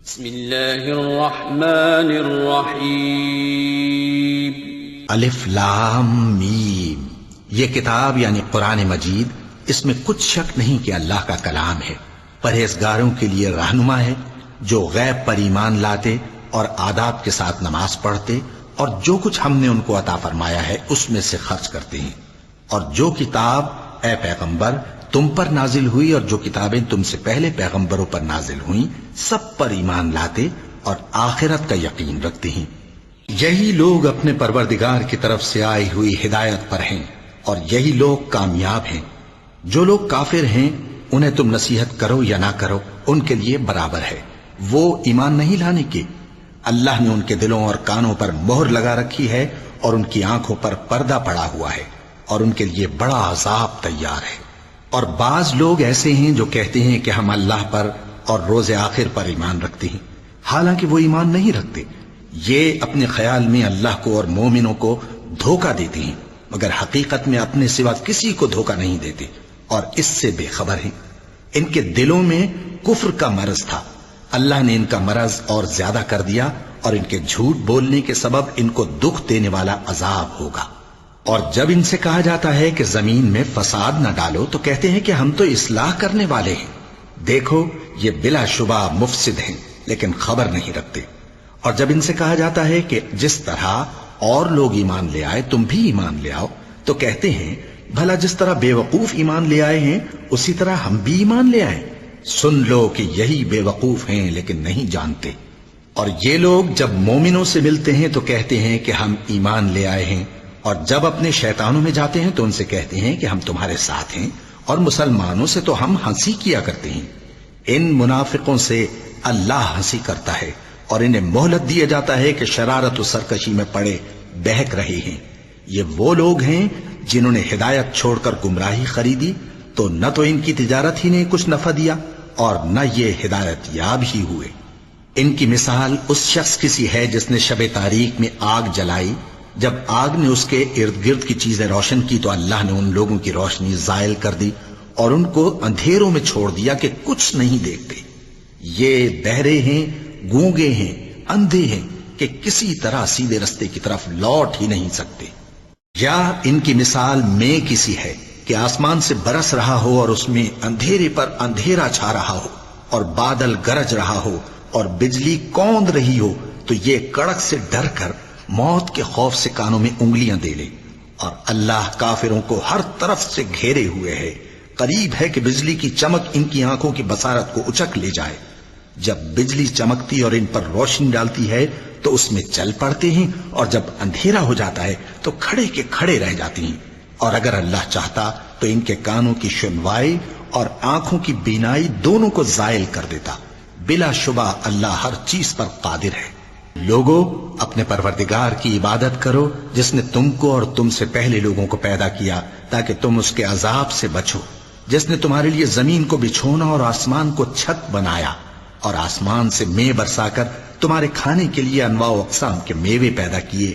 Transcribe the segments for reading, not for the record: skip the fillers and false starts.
بسم اللہ الرحمن الرحیم الف لام میم۔ یہ کتاب یعنی قرآن مجید، اس میں کچھ شک نہیں کہ اللہ کا کلام ہے، پرہیزگاروں کے لیے رہنما ہے، جو غیب پر ایمان لاتے اور آداب کے ساتھ نماز پڑھتے اور جو کچھ ہم نے ان کو عطا فرمایا ہے اس میں سے خرچ کرتے ہیں، اور جو کتاب اے پیغمبر تم پر نازل ہوئی اور جو کتابیں تم سے پہلے پیغمبروں پر نازل ہوئیں سب پر ایمان لاتے اور آخرت کا یقین رکھتے ہیں۔ یہی لوگ اپنے پروردگار کی طرف سے آئی ہوئی ہدایت پر ہیں اور یہی لوگ کامیاب ہیں۔ جو لوگ کافر ہیں انہیں تم نصیحت کرو یا نہ کرو ان کے لیے برابر ہے، وہ ایمان نہیں لانے کے۔ اللہ نے ان کے دلوں اور کانوں پر مہر لگا رکھی ہے اور ان کی آنکھوں پر پردہ پڑا ہوا ہے اور ان کے لیے بڑا عذاب تیار ہے۔ اور بعض لوگ ایسے ہیں جو کہتے ہیں کہ ہم اللہ پر اور روز آخر پر ایمان رکھتے ہیں، حالانکہ وہ ایمان نہیں رکھتے۔ یہ اپنے خیال میں اللہ کو اور مومنوں کو دھوکہ دیتے ہیں، مگر حقیقت میں اپنے سوا کسی کو دھوکہ نہیں دیتے اور اس سے بے خبر ہیں۔ ان کے دلوں میں کفر کا مرض تھا، اللہ نے ان کا مرض اور زیادہ کر دیا اور ان کے جھوٹ بولنے کے سبب ان کو دکھ دینے والا عذاب ہوگا۔ اور جب ان سے کہا جاتا ہے کہ زمین میں فساد نہ ڈالو تو کہتے ہیں کہ ہم تو اصلاح کرنے والے ہیں۔ دیکھو یہ بلا شبہ مفسد ہیں لیکن خبر نہیں رکھتے۔ اور جب ان سے کہا جاتا ہے کہ جس طرح اور لوگ ایمان لے آئے تم بھی ایمان لے آؤ تو کہتے ہیں بھلا جس طرح بے وقوف ایمان لے آئے ہیں اسی طرح ہم بھی ایمان لے آئیں۔ سن لو کہ یہی بے وقوف ہیں لیکن نہیں جانتے۔ اور یہ لوگ جب مومنوں سے ملتے ہیں تو کہتے ہیں کہ ہم ایمان لے آئے ہیں، اور جب اپنے شیطانوں میں جاتے ہیں تو ان سے کہتے ہیں کہ ہم تمہارے ساتھ ہیں، اور مسلمانوں سے تو ہم ہنسی کیا کرتے ہیں۔ ان منافقوں سے اللہ ہنسی کرتا ہے اور انہیں مہلت دیا جاتا ہے کہ شرارت و سرکشی میں پڑے بہک رہے ہیں۔ یہ وہ لوگ ہیں جنہوں نے ہدایت چھوڑ کر گمراہی خریدی، تو نہ تو ان کی تجارت ہی نے کچھ نفع دیا اور نہ یہ ہدایت یاب ہی ہوئے۔ ان کی مثال اس شخص کی سی ہے جس نے شب تاریک میں آگ جلائی، جب آگ نے اس کے ارد گرد کی چیزیں روشن کی تو اللہ نے ان لوگوں کی روشنی زائل کر دی اور ان کو اندھیروں میں چھوڑ دیا کہ کچھ نہیں دیکھتے۔ یہ بہرے ہیں، گونگے ہیں، اندھے ہیں کہ کسی طرح سیدھے رستے کی طرف لوٹ ہی نہیں سکتے۔ یا ان کی مثال میں کسی ہے کہ آسمان سے برس رہا ہو اور اس میں اندھیرے پر اندھیرا چھا رہا ہو اور بادل گرج رہا ہو اور بجلی کوند رہی ہو تو یہ کڑک سے ڈر کر موت کے خوف سے کانوں میں انگلیاں دے لے۔ اور اللہ کافروں کو ہر طرف سے گھیرے ہوئے ہے، قریب ہے کہ بجلی کی چمک ان کی آنکھوں کی بصارت کو اچک لے جائے۔ جب بجلی چمکتی اور ان پر روشنی ڈالتی ہے تو اس میں چل پڑتے ہیں، اور جب اندھیرا ہو جاتا ہے تو کھڑے کے کھڑے رہ جاتے ہیں۔ اور اگر اللہ چاہتا تو ان کے کانوں کی سنوائی اور آنکھوں کی بینائی دونوں کو زائل کر دیتا۔ بلا شبہ اللہ ہر چیز پر قادر ہے۔ لوگو اپنے پروردگار کی عبادت کرو جس نے تم کو اور تم سے پہلے لوگوں کو پیدا کیا تاکہ تم اس کے عذاب سے بچو، جس نے تمہارے لیے زمین کو بچھونا اور آسمان کو چھت بنایا اور آسمان سے مے برسا کر تمہارے کھانے کے لیے انواع و اقسام کے میوے پیدا کیے۔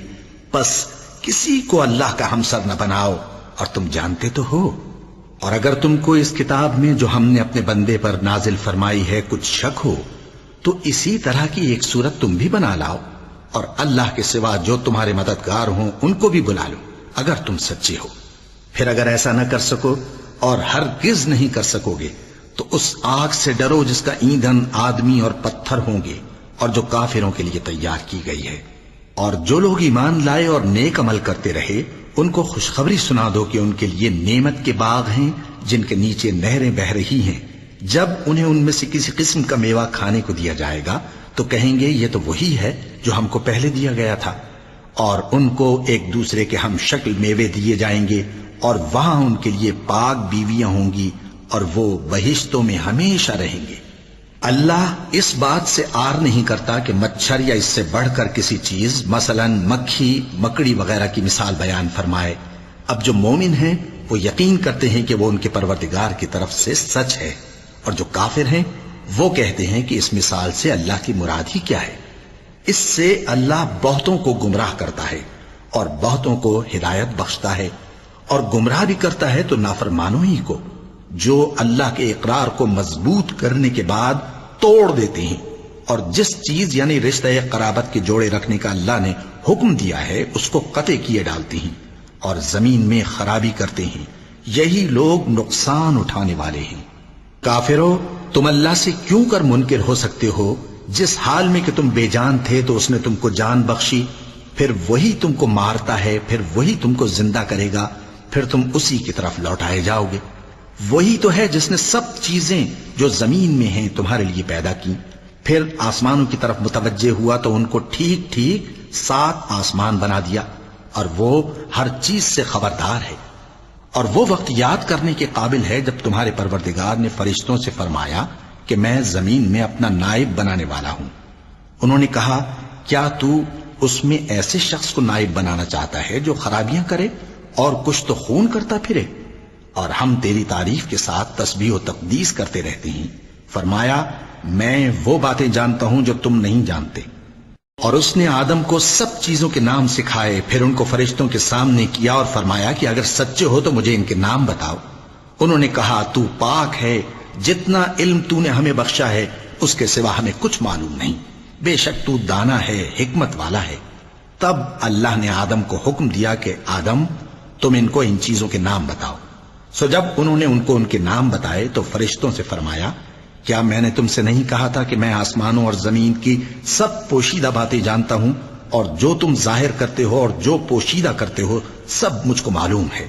پس کسی کو اللہ کا ہمسر نہ بناؤ اور تم جانتے تو ہو۔ اور اگر تم کو اس کتاب میں جو ہم نے اپنے بندے پر نازل فرمائی ہے کچھ شک ہو تو اسی طرح کی ایک صورت تم بھی بنا لاؤ، اور اللہ کے سوا جو تمہارے مددگار ہوں ان کو بھی بلا لو اگر تم سچے ہو۔ پھر اگر ایسا نہ کر سکو اور ہرگز نہیں کر سکو گے تو اس آگ سے ڈرو جس کا ایندھن آدمی اور پتھر ہوں گے اور جو کافروں کے لیے تیار کی گئی ہے۔ اور جو لوگ ایمان لائے اور نیک عمل کرتے رہے ان کو خوشخبری سنا دو کہ ان کے لیے نعمت کے باغ ہیں جن کے نیچے نہریں بہہ رہی ہیں۔ جب انہیں ان میں سے کسی قسم کا میوہ کھانے کو دیا جائے گا تو کہیں گے یہ تو وہی ہے جو ہم کو پہلے دیا گیا تھا، اور ان کو ایک دوسرے کے ہم شکل میوے دیے جائیں گے اور وہاں ان کے لیے پاک بیویاں ہوں گی اور وہ بہشتوں میں ہمیشہ رہیں گے۔ اللہ اس بات سے آر نہیں کرتا کہ مچھر یا اس سے بڑھ کر کسی چیز مثلا مکھی مکڑی وغیرہ کی مثال بیان فرمائے۔ اب جو مومن ہیں وہ یقین کرتے ہیں کہ وہ ان کے پروردگار کی طرف سے سچ ہے، اور جو کافر ہیں وہ کہتے ہیں کہ اس مثال سے اللہ کی مراد ہی کیا ہے۔ اس سے اللہ بہتوں کو گمراہ کرتا ہے اور بہتوں کو ہدایت بخشتا ہے، اور گمراہ بھی کرتا ہے تو نافرمانوں ہی کو، جو اللہ کے اقرار کو مضبوط کرنے کے بعد توڑ دیتے ہیں اور جس چیز یعنی رشتہ قرابت کے جوڑے رکھنے کا اللہ نے حکم دیا ہے اس کو قطع کیے ڈالتے ہیں اور زمین میں خرابی کرتے ہیں، یہی لوگ نقصان اٹھانے والے ہیں۔ کافرو، تم اللہ سے کیوں کر منکر ہو سکتے ہو؟ جس حال میں کہ تم بے جان تھے تو اس نے تم کو جان بخشی، پھر وہی تم کو مارتا ہے، پھر وہی تم کو زندہ کرے گا، پھر تم اسی کی طرف لوٹائے جاؤ گے۔ وہی تو ہے جس نے سب چیزیں جو زمین میں ہیں تمہارے لیے پیدا کی، پھر آسمانوں کی طرف متوجہ ہوا تو ان کو ٹھیک ٹھیک 7 آسمان بنا دیا، اور وہ ہر چیز سے خبردار ہے۔ اور وہ وقت یاد کرنے کے قابل ہے جب تمہارے پروردگار نے فرشتوں سے فرمایا کہ میں زمین میں اپنا نائب بنانے والا ہوں۔ انہوں نے کہا، کیا تو اس میں ایسے شخص کو نائب بنانا چاہتا ہے جو خرابیاں کرے اور کچھ تو خون کرتا پھرے؟ اور ہم تیری تعریف کے ساتھ تسبیح و تقدیس کرتے رہتے ہیں۔ فرمایا، میں وہ باتیں جانتا ہوں جو تم نہیں جانتے۔ اور اس نے آدم کو سب چیزوں کے نام سکھائے، پھر ان کو فرشتوں کے سامنے کیا اور فرمایا کہ اگر سچے ہو تو مجھے ان کے نام بتاؤ۔ انہوں نے کہا، تو پاک ہے، جتنا علم تو نے ہمیں بخشا ہے اس کے سوا ہمیں کچھ معلوم نہیں، بے شک تو دانا ہے، حکمت والا ہے۔ تب اللہ نے آدم کو حکم دیا کہ آدم، تم ان کو ان چیزوں کے نام بتاؤ۔ سو جب انہوں نے ان کو ان کے نام بتائے تو فرشتوں سے فرمایا، کیا میں نے تم سے نہیں کہا تھا کہ میں آسمانوں اور زمین کی سب پوشیدہ باتیں جانتا ہوں، اور جو تم ظاہر کرتے ہو اور جو پوشیدہ کرتے ہو سب مجھ کو معلوم ہے۔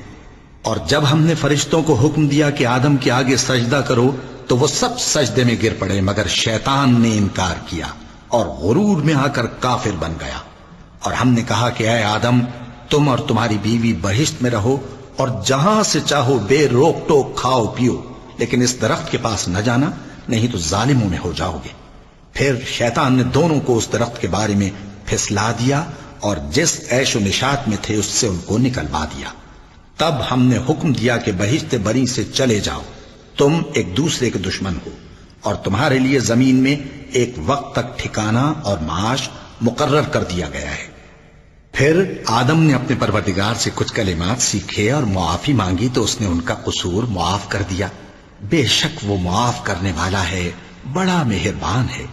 اور جب ہم نے فرشتوں کو حکم دیا کہ آدم کے آگے سجدہ کرو تو وہ سب سجدے میں گر پڑے، مگر شیطان نے انکار کیا اور غرور میں آ کر کافر بن گیا۔ اور ہم نے کہا کہ اے آدم، تم اور تمہاری بیوی بہشت میں رہو اور جہاں سے چاہو بے روک ٹوک کھاؤ پیو، لیکن اس درخت کے پاس نہ جانا، نہیں تو ظالموں میں ہو جاؤ گے۔ پھر شیطان نے دونوں کو اس درخت کے بارے میں پھسلا دیا اور جس عیش و نشاط میں تھے اس سے ان کو نکلوا دیا۔ تب ہم نے حکم دیا کہ بہشت بری سے چلے جاؤ، تم ایک دوسرے کے دشمن ہو، اور تمہارے لیے زمین میں ایک وقت تک ٹھکانہ اور معاش مقرر کر دیا گیا ہے۔ پھر آدم نے اپنے پروردگار سے کچھ کلمات سیکھے اور معافی مانگی تو اس نے ان کا قصور معاف کر دیا۔ بے شک وہ معاف کرنے والا ہے، بڑا مہربان ہے۔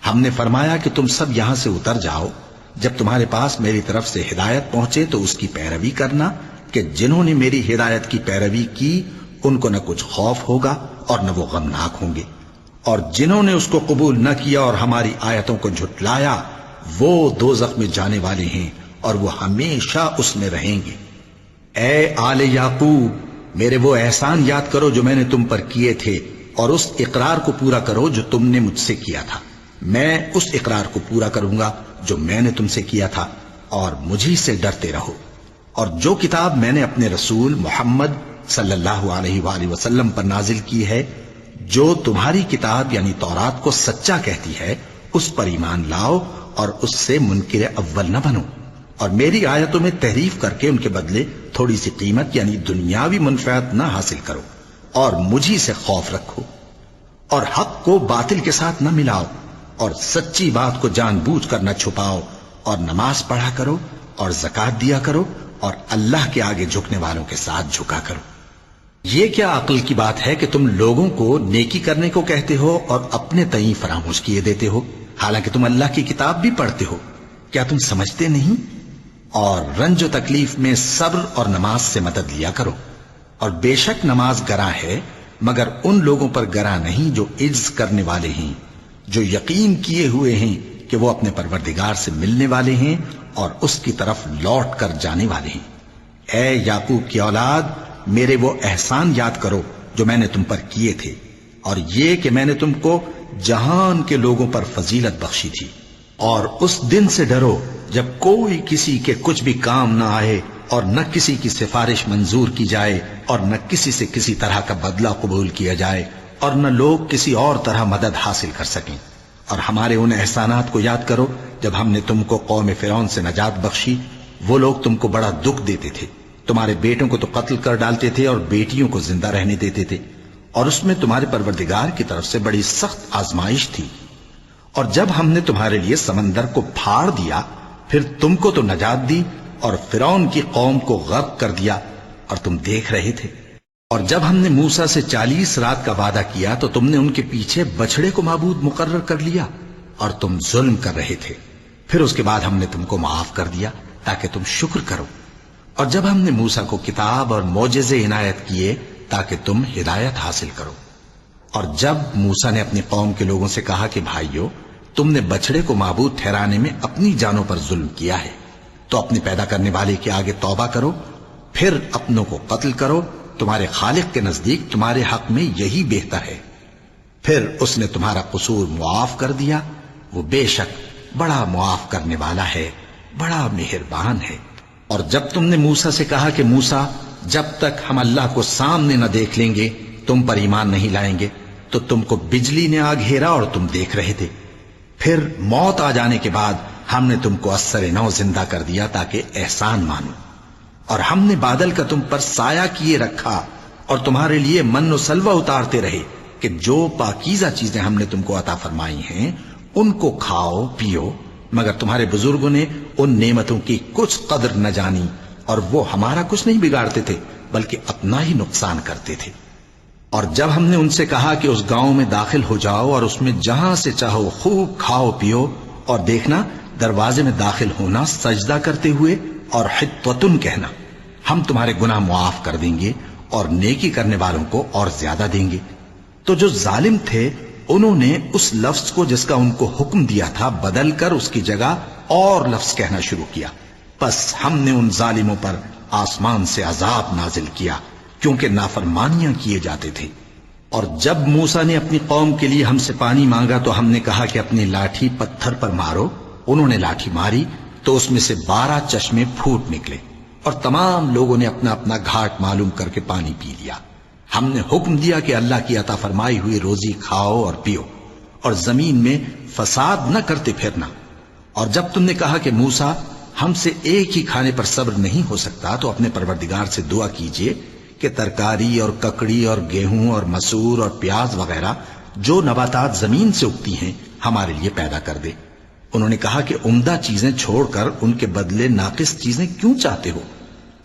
ہم نے فرمایا کہ تم سب یہاں سے اتر جاؤ، جب تمہارے پاس میری طرف سے ہدایت پہنچے تو اس کی پیروی کرنا، کہ جنہوں نے میری ہدایت کی پیروی کی ان کو نہ کچھ خوف ہوگا اور نہ وہ غمناک ہوں گے، اور جنہوں نے اس کو قبول نہ کیا اور ہماری آیتوں کو جھٹلایا وہ دوزخ میں جانے والے ہیں اور وہ ہمیشہ اس میں رہیں گے۔ اے آل یعقوب، میرے وہ احسان یاد کرو جو میں نے تم پر کیے تھے، اور اس اقرار کو پورا کرو جو تم نے مجھ سے کیا تھا۔ میں اس اقرار کو پورا کروں گا جو میں نے تم سے کیا تھا، اور مجھی سے ڈرتے رہو۔ اور جو کتاب میں نے اپنے رسول محمد صلی اللہ علیہ وآلہ وسلم پر نازل کی ہے، جو تمہاری کتاب یعنی تورات کو سچا کہتی ہے، اس پر ایمان لاؤ اور اس سے منکر اول نہ بنو، اور میری آیتوں میں تحریف کر کے ان کے بدلے تھوڑی سی قیمت یعنی دنیاوی منفعت نہ حاصل کرو، اور مجھی سے خوف رکھو، اور حق کو باطل کے ساتھ نہ ملاؤ، اور سچی بات کو جان بوجھ کر نہ چھپاؤ، اور نماز پڑھا کرو اور زکوٰۃ دیا کرو، اور اللہ کے آگے جھکنے والوں کے ساتھ جھکا کرو۔ یہ کیا عقل کی بات ہے کہ تم لوگوں کو نیکی کرنے کو کہتے ہو اور اپنے تئیں فراموش کیے دیتے ہو، حالانکہ تم اللہ کی کتاب بھی پڑھتے ہو؟ کیا تم سمجھتے نہیں؟ اور رنج و تکلیف میں صبر اور نماز سے مدد لیا کرو، اور بے شک نماز گراں ہے، مگر ان لوگوں پر گراں نہیں جو عجز کرنے والے ہیں، جو یقین کیے ہوئے ہیں کہ وہ اپنے پروردگار سے ملنے والے ہیں اور اس کی طرف لوٹ کر جانے والے ہیں۔ اے یعقوب کی اولاد، میرے وہ احسان یاد کرو جو میں نے تم پر کیے تھے، اور یہ کہ میں نے تم کو جہان کے لوگوں پر فضیلت بخشی تھی۔ اور اس دن سے ڈرو جب کوئی کسی کے کچھ بھی کام نہ آئے، اور نہ کسی کی سفارش منظور کی جائے، اور نہ کسی سے کسی طرح کا بدلہ قبول کیا جائے، اور نہ لوگ کسی اور طرح مدد حاصل کر سکیں۔ اور ہمارے ان احسانات کو یاد کرو جب ہم نے تم کو قوم فرعون سے نجات بخشی۔ وہ لوگ تم کو بڑا دکھ دیتے تھے، تمہارے بیٹوں کو تو قتل کر ڈالتے تھے اور بیٹیوں کو زندہ رہنے دیتے تھے، اور اس میں تمہارے پروردگار کی طرف سے بڑی سخت آزمائش تھی۔ اور جب ہم نے تمہارے لیے سمندر کو پھاڑ دیا، پھر تم کو تو نجات دی اور فرعون کی قوم کو غرق کر دیا، اور تم دیکھ رہے تھے۔ اور جب ہم نے موسیٰ سے 40 رات کا وعدہ کیا تو تم نے ان کے پیچھے بچڑے کو معبود مقرر کر لیا، اور تم ظلم کر رہے تھے، پھر اس کے بعد ہم نے تم کو معاف کر دیا تاکہ تم شکر کرو، اور جب ہم نے موسیٰ کو کتاب اور معجزے عنایت کیے تاکہ تم ہدایت حاصل کرو۔ اور جب موسیٰ نے اپنی قوم کے لوگوں سے کہا کہ بھائیو، تم نے بچڑے کو معبود ٹھہرانے میں اپنی جانوں پر ظلم کیا ہے، تو اپنے پیدا کرنے والے کے آگے توبہ کرو، پھر اپنوں کو قتل کرو، تمہارے خالق کے نزدیک تمہارے حق میں یہی بہتر ہے۔ پھر اس نے تمہارا قصور معاف کر دیا، وہ بے شک بڑا معاف کرنے والا ہے، بڑا مہربان ہے۔ اور جب تم نے موسیٰ سے کہا کہ موسیٰ، جب تک ہم اللہ کو سامنے نہ دیکھ لیں گے تم پر ایمان نہیں لائیں گے، تو تم کو بجلی نے آ گھیرا اور تم دیکھ رہے تھے، پھر موت آ جانے کے بعد ہم نے تم کو اثر نو زندہ کر دیا تاکہ احسان مانو، اور ہم نے بادل کا تم پر سایہ کیے رکھا اور تمہارے لیے من و سلوہ اتارتے رہے کہ جو پاکیزہ چیزیں ہم نے تم کو عطا فرمائی ہیں ان کو کھاؤ پیو، مگر تمہارے بزرگوں نے ان نعمتوں کی کچھ قدر نہ جانی، اور وہ ہمارا کچھ نہیں بگاڑتے تھے بلکہ اپنا ہی نقصان کرتے تھے۔ اور جب ہم نے ان سے کہا کہ اس گاؤں میں داخل ہو جاؤ اور اس میں جہاں سے چاہو خوب کھاؤ پیو، اور دیکھنا دروازے میں داخل ہونا سجدہ کرتے ہوئے اور حطوتن کہنا، ہم تمہارے گناہ معاف کر دیں گے اور نیکی کرنے والوں کو اور زیادہ دیں گے، تو جو ظالم تھے انہوں نے اس لفظ کو جس کا ان کو حکم دیا تھا بدل کر اس کی جگہ اور لفظ کہنا شروع کیا، پس ہم نے ان ظالموں پر آسمان سے عذاب نازل کیا کیونکہ نافرمانیاں کیے جاتے تھے۔ اور جب موسیٰ نے اپنی قوم کے لیے ہم سے پانی مانگا تو ہم نے کہا کہ اپنی لاٹھی پتھر پر مارو، انہوں نے لاٹھی ماری تو اس میں سے 12 چشمے پھوٹ نکلے، اور تمام لوگوں نے اپنا اپنا گھاٹ معلوم کر کے پانی پی لیا۔ ہم نے حکم دیا کہ اللہ کی عطا فرمائی ہوئی روزی کھاؤ اور پیو، اور زمین میں فساد نہ کرتے پھرنا۔ اور جب تم نے کہا کہ موسیٰ، ہم سے ایک ہی کھانے پر صبر نہیں ہو سکتا، تو اپنے پروردگار سے دعا کیجئے کہ ترکاری اور ککڑی اور گیہوں اور مسور اور پیاز وغیرہ جو نباتات زمین سے اگتی ہیں ہمارے لیے پیدا کر دے۔ انہوں نے کہا کہ عمدہ چیزیں چھوڑ کر ان کے بدلے ناقص چیزیں کیوں چاہتے ہو؟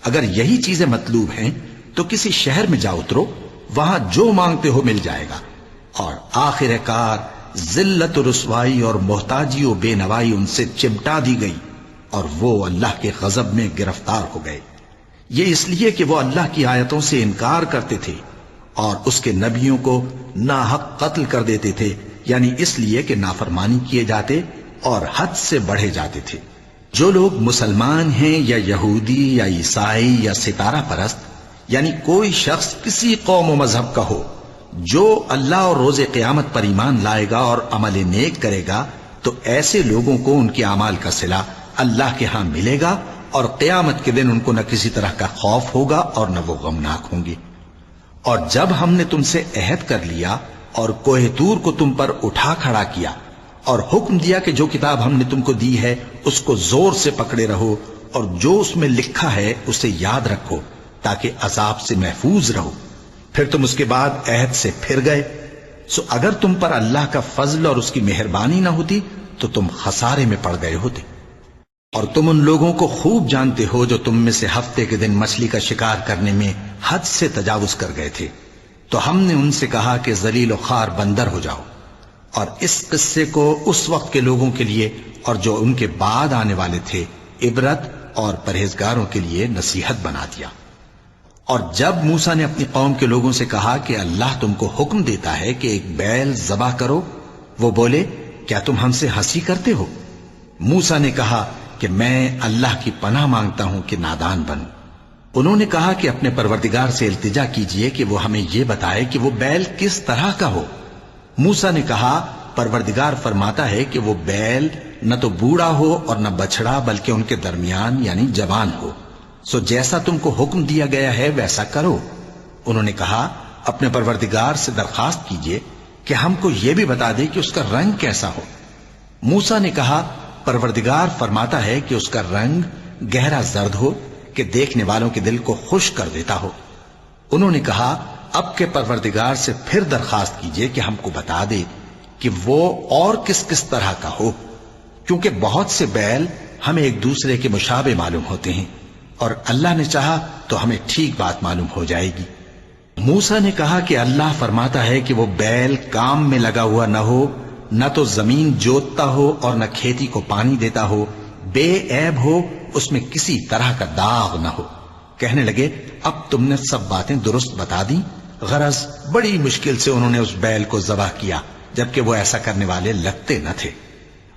اگر یہی چیزیں مطلوب ہیں تو کسی شہر میں جا اترو، وہاں جو مانگتے ہو مل جائے گا۔ اور آخر کار ذلت و رسوائی اور محتاجی و بے نوائی ان سے چمٹا دی گئی، اور وہ اللہ کے غضب میں گرفتار ہو گئے، یہ اس لیے کہ وہ اللہ کی آیتوں سے انکار کرتے تھے اور اس کے نبیوں کو ناحق قتل کر دیتے تھے، یعنی اس لیے کہ نافرمانی کیے جاتے اور حد سے بڑھے جاتے تھے۔ جو لوگ مسلمان ہیں یا یہودی یا عیسائی یا ستارہ پرست، یعنی کوئی شخص کسی قوم و مذہب کا ہو، جو اللہ اور روز قیامت پر ایمان لائے گا اور عمل نیک کرے گا، تو ایسے لوگوں کو ان کے اعمال کا صلہ اللہ کے ہاں ملے گا، اور قیامت کے دن ان کو نہ کسی طرح کا خوف ہوگا اور نہ وہ غمناک ہوں گے۔ اور جب ہم نے تم سے عہد کر لیا اور کوہ طور کو تم پر اٹھا کھڑا کیا اور حکم دیا کہ جو کتاب ہم نے تم کو دی ہے اس کو زور سے پکڑے رہو، اور جو اس میں لکھا ہے اسے یاد رکھو تاکہ عذاب سے محفوظ رہو، پھر تم اس کے بعد عہد سے پھر گئے، سو اگر تم پر اللہ کا فضل اور اس کی مہربانی نہ ہوتی تو تم خسارے میں پڑ گئے ہوتے۔ اور تم ان لوگوں کو خوب جانتے ہو جو تم میں سے ہفتے کے دن مچھلی کا شکار کرنے میں حد سے تجاوز کر گئے تھے، تو ہم نے ان سے کہا کہ ذلیل و خوار بندر ہو جاؤ، اور اس قصے کو اس وقت کے لوگوں کے لیے اور جو ان کے بعد آنے والے تھے عبرت اور پرہیزگاروں کے لیے نصیحت بنا دیا۔ اور جب موسیٰ نے اپنی قوم کے لوگوں سے کہا کہ اللہ تم کو حکم دیتا ہے کہ ایک بیل ذبح کرو، وہ بولے کیا تم ہم سے ہنسی کرتے ہو؟ موسیٰ نے کہا کہ میں اللہ کی پناہ مانگتا ہوں کہ نادان بنوں۔ انہوں نے کہا کہ اپنے پروردگار سے التجا کیجئے کہ وہ ہمیں یہ بتائے کہ وہ بیل کس طرح کا ہو۔ موسیٰ نے کہا پروردگار فرماتا ہے کہ وہ بیل نہ تو بوڑھا ہو اور نہ بچڑا بلکہ ان کے درمیان یعنی جوان ہو، سو جیسا تم کو حکم دیا گیا ہے ویسا کرو۔ انہوں نے کہا اپنے پروردگار سے درخواست کیجئے کہ ہم کو یہ بھی بتا دے کہ اس کا رنگ کیسا ہو۔ موسیٰ نے کہا پروردگار فرماتا ہے کہ اس کا رنگ گہرا زرد ہو کہ دیکھنے والوں کے دل کو خوش کر دیتا ہو۔ انہوں نے کہا اب کے پروردگار سے پھر درخواست کیجئے کہ ہم کو بتا دے کہ وہ اور کس کس طرح کا ہو، کیونکہ بہت سے بیل ہمیں ایک دوسرے کے مشابہ معلوم ہوتے ہیں، اور اللہ نے چاہا تو ہمیں ٹھیک بات معلوم ہو جائے گی۔ موسیٰ نے کہا کہ اللہ فرماتا ہے کہ وہ بیل کام میں لگا ہوا نہ ہو نہ تو زمین جوتتا ہو اور نہ کھیتی کو پانی دیتا ہو، بے عیب ہو، اس میں کسی طرح کا داغ نہ ہو۔ کہنے لگے اب تم نے سب باتیں درست بتا دی۔ غرض بڑی مشکل سے انہوں نے اس بیل کو ذبح کیا، جبکہ وہ ایسا کرنے والے لگتے نہ تھے۔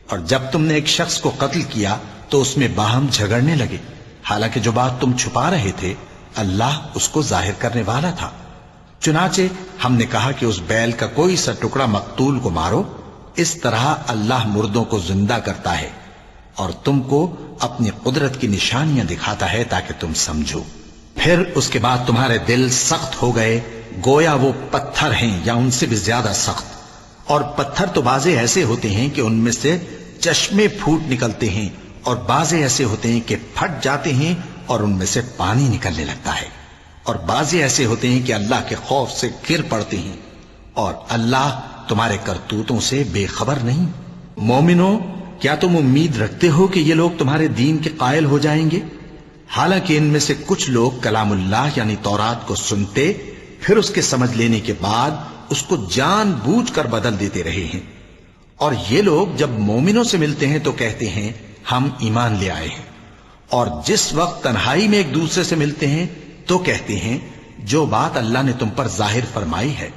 اور جب تم نے ایک شخص کو قتل کیا تو اس میں باہم جھگڑنے لگے، حالانکہ جو بات تم چھپا رہے تھے اللہ اس کو ظاہر کرنے والا تھا۔ چنانچہ ہم نے کہا کہ اس بیل کا کوئی سا ٹکڑا مقتول کو مارو، اس طرح اللہ مردوں کو زندہ کرتا ہے اور تم کو اپنی قدرت کی نشانیاں دکھاتا ہے تاکہ تم سمجھو۔ پھر اس کے بعد تمہارے دل سخت ہو گئے، گویا وہ پتھر ہیں یا ان سے بھی زیادہ سخت۔ اور پتھر تو بعضے ایسے ہوتے ہیں کہ ان میں سے چشمے پھوٹ نکلتے ہیں، اور بعضے ایسے ہوتے ہیں کہ پھٹ جاتے ہیں اور ان میں سے پانی نکلنے لگتا ہے، اور بعضے ایسے ہوتے ہیں کہ اللہ کے خوف سے گر پڑتے ہیں، اور اللہ تمہارے کرتوتوں سے بے خبر نہیں۔ مومنو، کیا تم امید رکھتے ہو کہ یہ لوگ تمہارے دین کے قائل ہو جائیں گے؟ حالانکہ ان میں سے کچھ لوگ کلام اللہ یعنی تورات کو سنتے، پھر اس کے سمجھ لینے کے بعد اس کو جان بوجھ کر بدل دیتے رہے ہیں۔ اور یہ لوگ جب مومنوں سے ملتے ہیں تو کہتے ہیں ہم ایمان لے آئے ہیں، اور جس وقت تنہائی میں ایک دوسرے سے ملتے ہیں تو کہتے ہیں جو بات اللہ نے تم پر ظاہر فرمائی ہے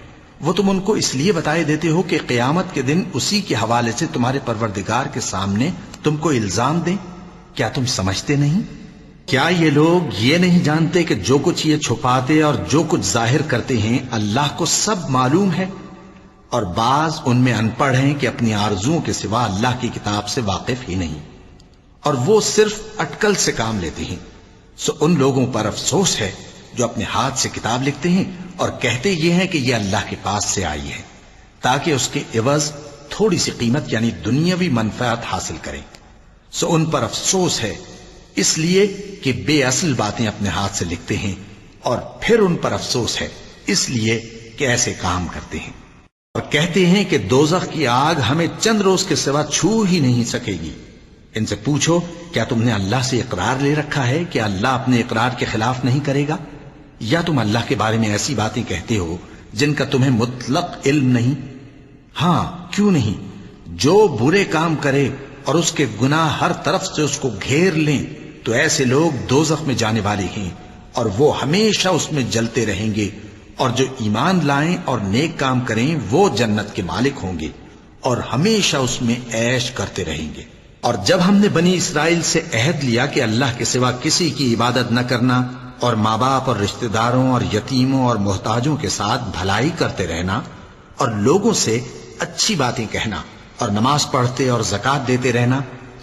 وہ تم ان کو اس لیے بتائے دیتے ہو کہ قیامت کے دن اسی کے حوالے سے تمہارے پروردگار کے سامنے تم کو الزام دیں۔ کیا تم سمجھتے نہیں؟ کیا یہ لوگ یہ نہیں جانتے کہ جو کچھ یہ چھپاتے اور جو کچھ ظاہر کرتے ہیں اللہ کو سب معلوم ہے؟ اور بعض ان میں ان پڑھ ہیں کہ اپنی آرزوؤں کے سوا اللہ کی کتاب سے واقف ہی نہیں، اور وہ صرف اٹکل سے کام لیتے ہیں۔ سو ان لوگوں پر افسوس ہے جو اپنے ہاتھ سے کتاب لکھتے ہیں اور کہتے یہ ہیں کہ یہ اللہ کے پاس سے آئی ہے، تاکہ اس کے عوض تھوڑی سی قیمت یعنی دنیاوی منفعت حاصل کریں۔ سو ان پر افسوس ہے اس لیے کہ بے اصل باتیں اپنے ہاتھ سے لکھتے ہیں، اور پھر ان پر افسوس ہے اس لیے کہ ایسے کام کرتے ہیں، اور کہتے ہیں کہ دوزخ کی آگ ہمیں چند روز کے سوا چھو ہی نہیں سکے گی۔ ان سے پوچھو کیا تم نے اللہ سے اقرار لے رکھا ہے کہ اللہ اپنے اقرار کے خلاف نہیں کرے گا؟ یا تم اللہ کے بارے میں ایسی باتیں کہتے ہو جن کا تمہیں مطلق علم نہیں؟ ہاں کیوں نہیں، جو برے کام کرے اور اس کے گناہ ہر طرف سے اس کو گھیر لیں تو ایسے لوگ دوزخ میں جانے والے ہیں، اور وہ ہمیشہ اس میں جلتے رہیں گے، اور جو ایمان لائیں اور نیک کام کریں وہ جنت کے مالک ہوں گے اور ہمیشہ اس میں عیش کرتے رہیں گے۔ اور جب ہم نے بنی اسرائیل سے عہد لیا کہ اللہ کے سوا کسی کی عبادت نہ کرنا، اور ماں باپ اور رشتہ داروں اور یتیموں اور محتاجوں کے ساتھ بھلائی کرتے رہنا، اور لوگوں سے اچھی باتیں کہنا، اور نماز پڑھتے اور زکوٰۃ دیتے رہنا،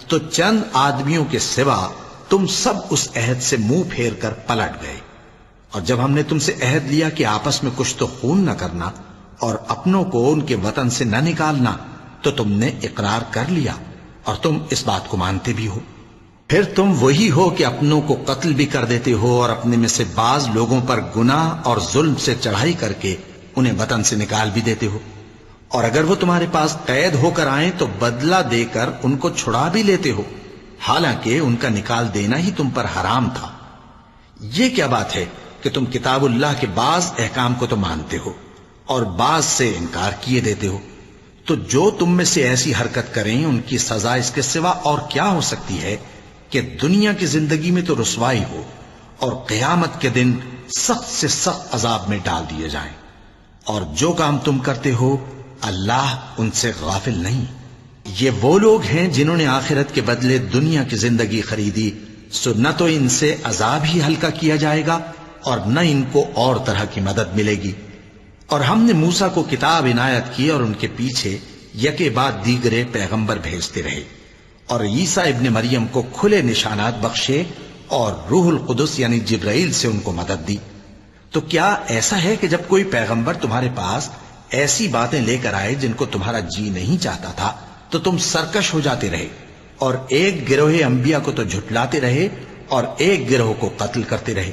تو چند آدمیوں کے سوا تم سب اس عہد سے منہ پھیر کر پلٹ گئے۔ اور جب ہم نے تم سے عہد لیا کہ آپس میں کچھ تو خون نہ کرنا اور اپنوں کو ان کے وطن سے نہ نکالنا، تو تم نے اقرار کر لیا اور تم اس بات کو مانتے بھی ہو۔ پھر تم وہی ہو کہ اپنوں کو قتل بھی کر دیتے ہو، اور اپنے میں سے بعض لوگوں پر گناہ اور ظلم سے چڑھائی کر کے انہیں وطن سے نکال بھی دیتے ہو، اور اگر وہ تمہارے پاس قید ہو کر آئیں تو بدلہ دے کر ان کو چھڑا بھی لیتے ہو، حالانکہ ان کا نکال دینا ہی تم پر حرام تھا۔ یہ کیا بات ہے کہ تم کتاب اللہ کے بعض احکام کو تو مانتے ہو اور بعض سے انکار کیے دیتے ہو؟ تو جو تم میں سے ایسی حرکت کریں ان کی سزا اس کے سوا اور کیا ہو سکتی ہے کہ دنیا کی زندگی میں تو رسوائی ہو اور قیامت کے دن سخت سے سخت عذاب میں ڈال دیے جائیں۔ اور جو کام تم کرتے ہو اللہ ان سے غافل نہیں۔ یہ وہ لوگ ہیں جنہوں نے آخرت کے بدلے دنیا کی زندگی خریدی، سو نہ تو ان سے عذاب ہی ہلکا کیا جائے گا اور نہ ان کو اور طرح کی مدد ملے گی۔ اور ہم نے موسیٰ کو کتاب عنایت کی اور ان کے پیچھے یکے بعد دیگرے پیغمبر بھیجتے رہے، اور عیسیٰ ابن مریم کو کھلے نشانات بخشے اور روح القدس یعنی جبرائیل سے ان کو مدد دی۔ تو کیا ایسا ہے کہ جب کوئی پیغمبر تمہارے پاس ایسی باتیں لے کر آئے جن کو تمہارا جی نہیں چاہتا تھا تو تم سرکش ہو جاتے رہے، اور ایک گروہ انبیاء کو تو جھٹلاتے رہے اور ایک گروہ کو قتل کرتے رہے،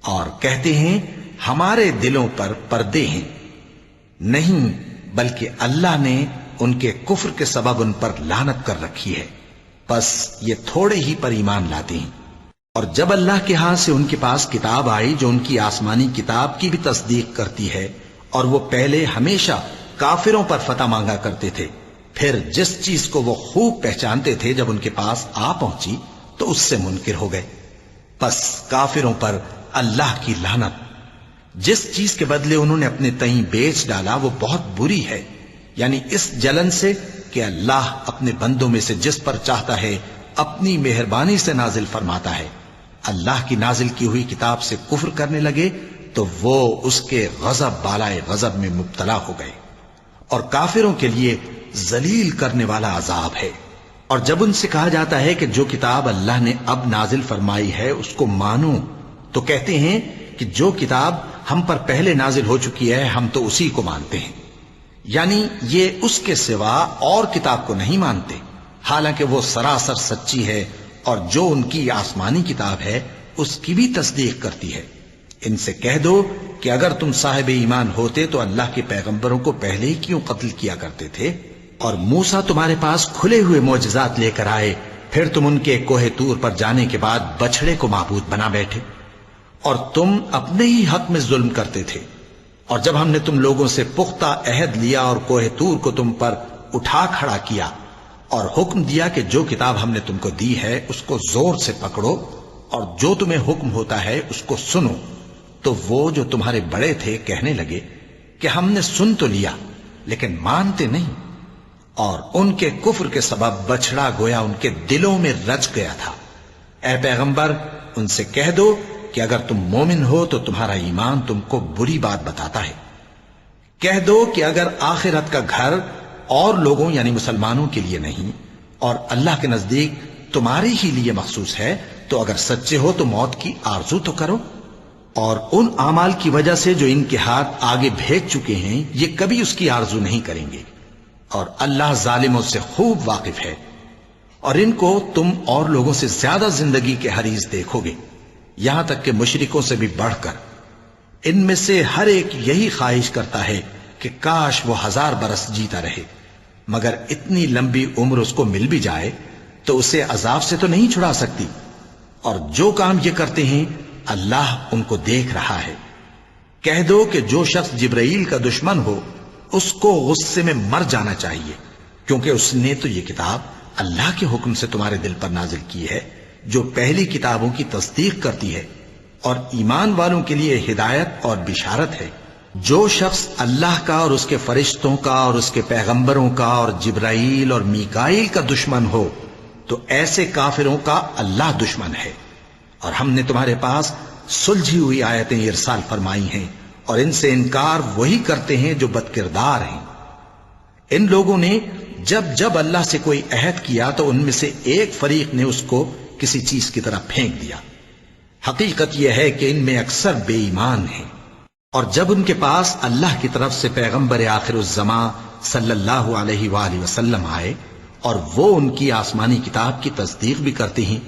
اور کہتے ہیں ہمارے دلوں پر پردے ہیں؟ نہیں، بلکہ اللہ نے ان کے کفر کے سبب ان پر لعنت کر رکھی ہے، بس یہ تھوڑے ہی پر ایمان لاتے ہیں۔ اور جب اللہ کے ہاں سے ان کے پاس کتاب آئی جو ان کی آسمانی کتاب کی بھی تصدیق کرتی ہے، اور وہ پہلے ہمیشہ کافروں پر فتح مانگا کرتے تھے، پھر جس چیز کو وہ خوب پہچانتے تھے جب ان کے پاس آ پہنچی تو اس سے منکر ہو گئے. پس کافروں پر اللہ کی لعنت. جس چیز کے بدلے انہوں نے اپنے تئیں بیچ ڈالا وہ بہت بری ہے، یعنی اس جلن سے کہ اللہ اپنے بندوں میں سے جس پر چاہتا ہے اپنی مہربانی سے نازل فرماتا ہے. اللہ کی نازل کی ہوئی کتاب سے کفر کرنے لگے تو وہ اس کے غضب بالائے غضب میں مبتلا ہو گئے، اور کافروں کے لیے ذلیل کرنے والا عذاب ہے. اور جب ان سے کہا جاتا ہے کہ جو کتاب اللہ نے اب نازل فرمائی ہے اس کو مانو، تو کہتے ہیں کہ جو کتاب ہم پر پہلے نازل ہو چکی ہے ہم تو اسی کو مانتے ہیں. یعنی یہ اس کے سوا اور کتاب کو نہیں مانتے، حالانکہ وہ سراسر سچی ہے، اور جو ان کی آسمانی کتاب ہے اس کی بھی تصدیق کرتی ہے. ان سے کہہ دو کہ اگر تم صاحب ایمان ہوتے تو اللہ کے پیغمبروں کو پہلے ہی کیوں قتل کیا کرتے تھے؟ اور موسیٰ تمہارے پاس کھلے ہوئے معجزات لے کر آئے، پھر تم ان کے کوہ طور پر جانے کے بعد بچڑے کو معبود بنا بیٹھے، اور تم اپنے ہی حق میں ظلم کرتے تھے. اور جب ہم نے تم لوگوں سے پختہ عہد لیا اور کوہ طور کو تم پر اٹھا کھڑا کیا اور حکم دیا کہ جو کتاب ہم نے تم کو دی ہے اس کو زور سے پکڑو اور جو تمہیں حکم ہوتا ہے اس کو سنو، تو وہ جو تمہارے بڑے تھے کہنے لگے کہ ہم نے سن تو لیا لیکن مانتے نہیں، اور ان کے کفر کے سبب بچڑا گویا ان کے دلوں میں رچ گیا تھا. اے پیغمبر ان سے کہہ دو کہ اگر تم مومن ہو تو تمہارا ایمان تم کو بری بات بتاتا ہے. کہہ دو کہ اگر آخرت کا گھر اور لوگوں یعنی مسلمانوں کے لیے نہیں اور اللہ کے نزدیک تمہارے ہی لیے مخصوص ہے تو اگر سچے ہو تو موت کی آرزو تو کرو، اور ان اعمال کی وجہ سے جو ان کے ہاتھ آگے بھیج چکے ہیں یہ کبھی اس کی آرزو نہیں کریں گے، اور اللہ ظالموں سے خوب واقف ہے. اور ان کو تم اور لوگوں سے زیادہ زندگی کے حریص دیکھو گے، یہاں تک کہ مشرکوں سے بھی بڑھ کر. ان میں سے ہر ایک یہی خواہش کرتا ہے کہ کاش وہ 1000 برس جیتا رہے، مگر اتنی لمبی عمر اس کو مل بھی جائے تو اسے عذاب سے تو نہیں چھڑا سکتی. اور جو کام یہ کرتے ہیں اللہ ان کو دیکھ رہا ہے. کہہ دو کہ جو شخص جبرائیل کا دشمن ہو اس کو غصے میں مر جانا چاہیے، کیونکہ اس نے تو یہ کتاب اللہ کے حکم سے تمہارے دل پر نازل کی ہے جو پہلی کتابوں کی تصدیق کرتی ہے اور ایمان والوں کے لیے ہدایت اور بشارت ہے. جو شخص اللہ کا اور اس کے فرشتوں کا اور اس کے پیغمبروں کا اور جبرائیل اور میکائیل کا دشمن ہو تو ایسے کافروں کا اللہ دشمن ہے. اور ہم نے تمہارے پاس سلجھی ہوئی آیتیں ارسال فرمائی ہیں اور ان سے انکار وہی کرتے ہیں جو بد کردار ہیں. ان لوگوں نے جب جب اللہ سے کوئی عہد کیا تو ان میں سے ایک فریق نے اس کو کسی چیز کی طرح پھینک دیا. حقیقت یہ ہے کہ ان میں اکثر بے ایمان ہیں. اور جب ان کے پاس اللہ کی طرف سے پیغمبر آخر الزمان صلی اللہ علیہ وآلہ وسلم آئے اور وہ ان کی آسمانی کتاب کی تصدیق بھی کرتے ہیں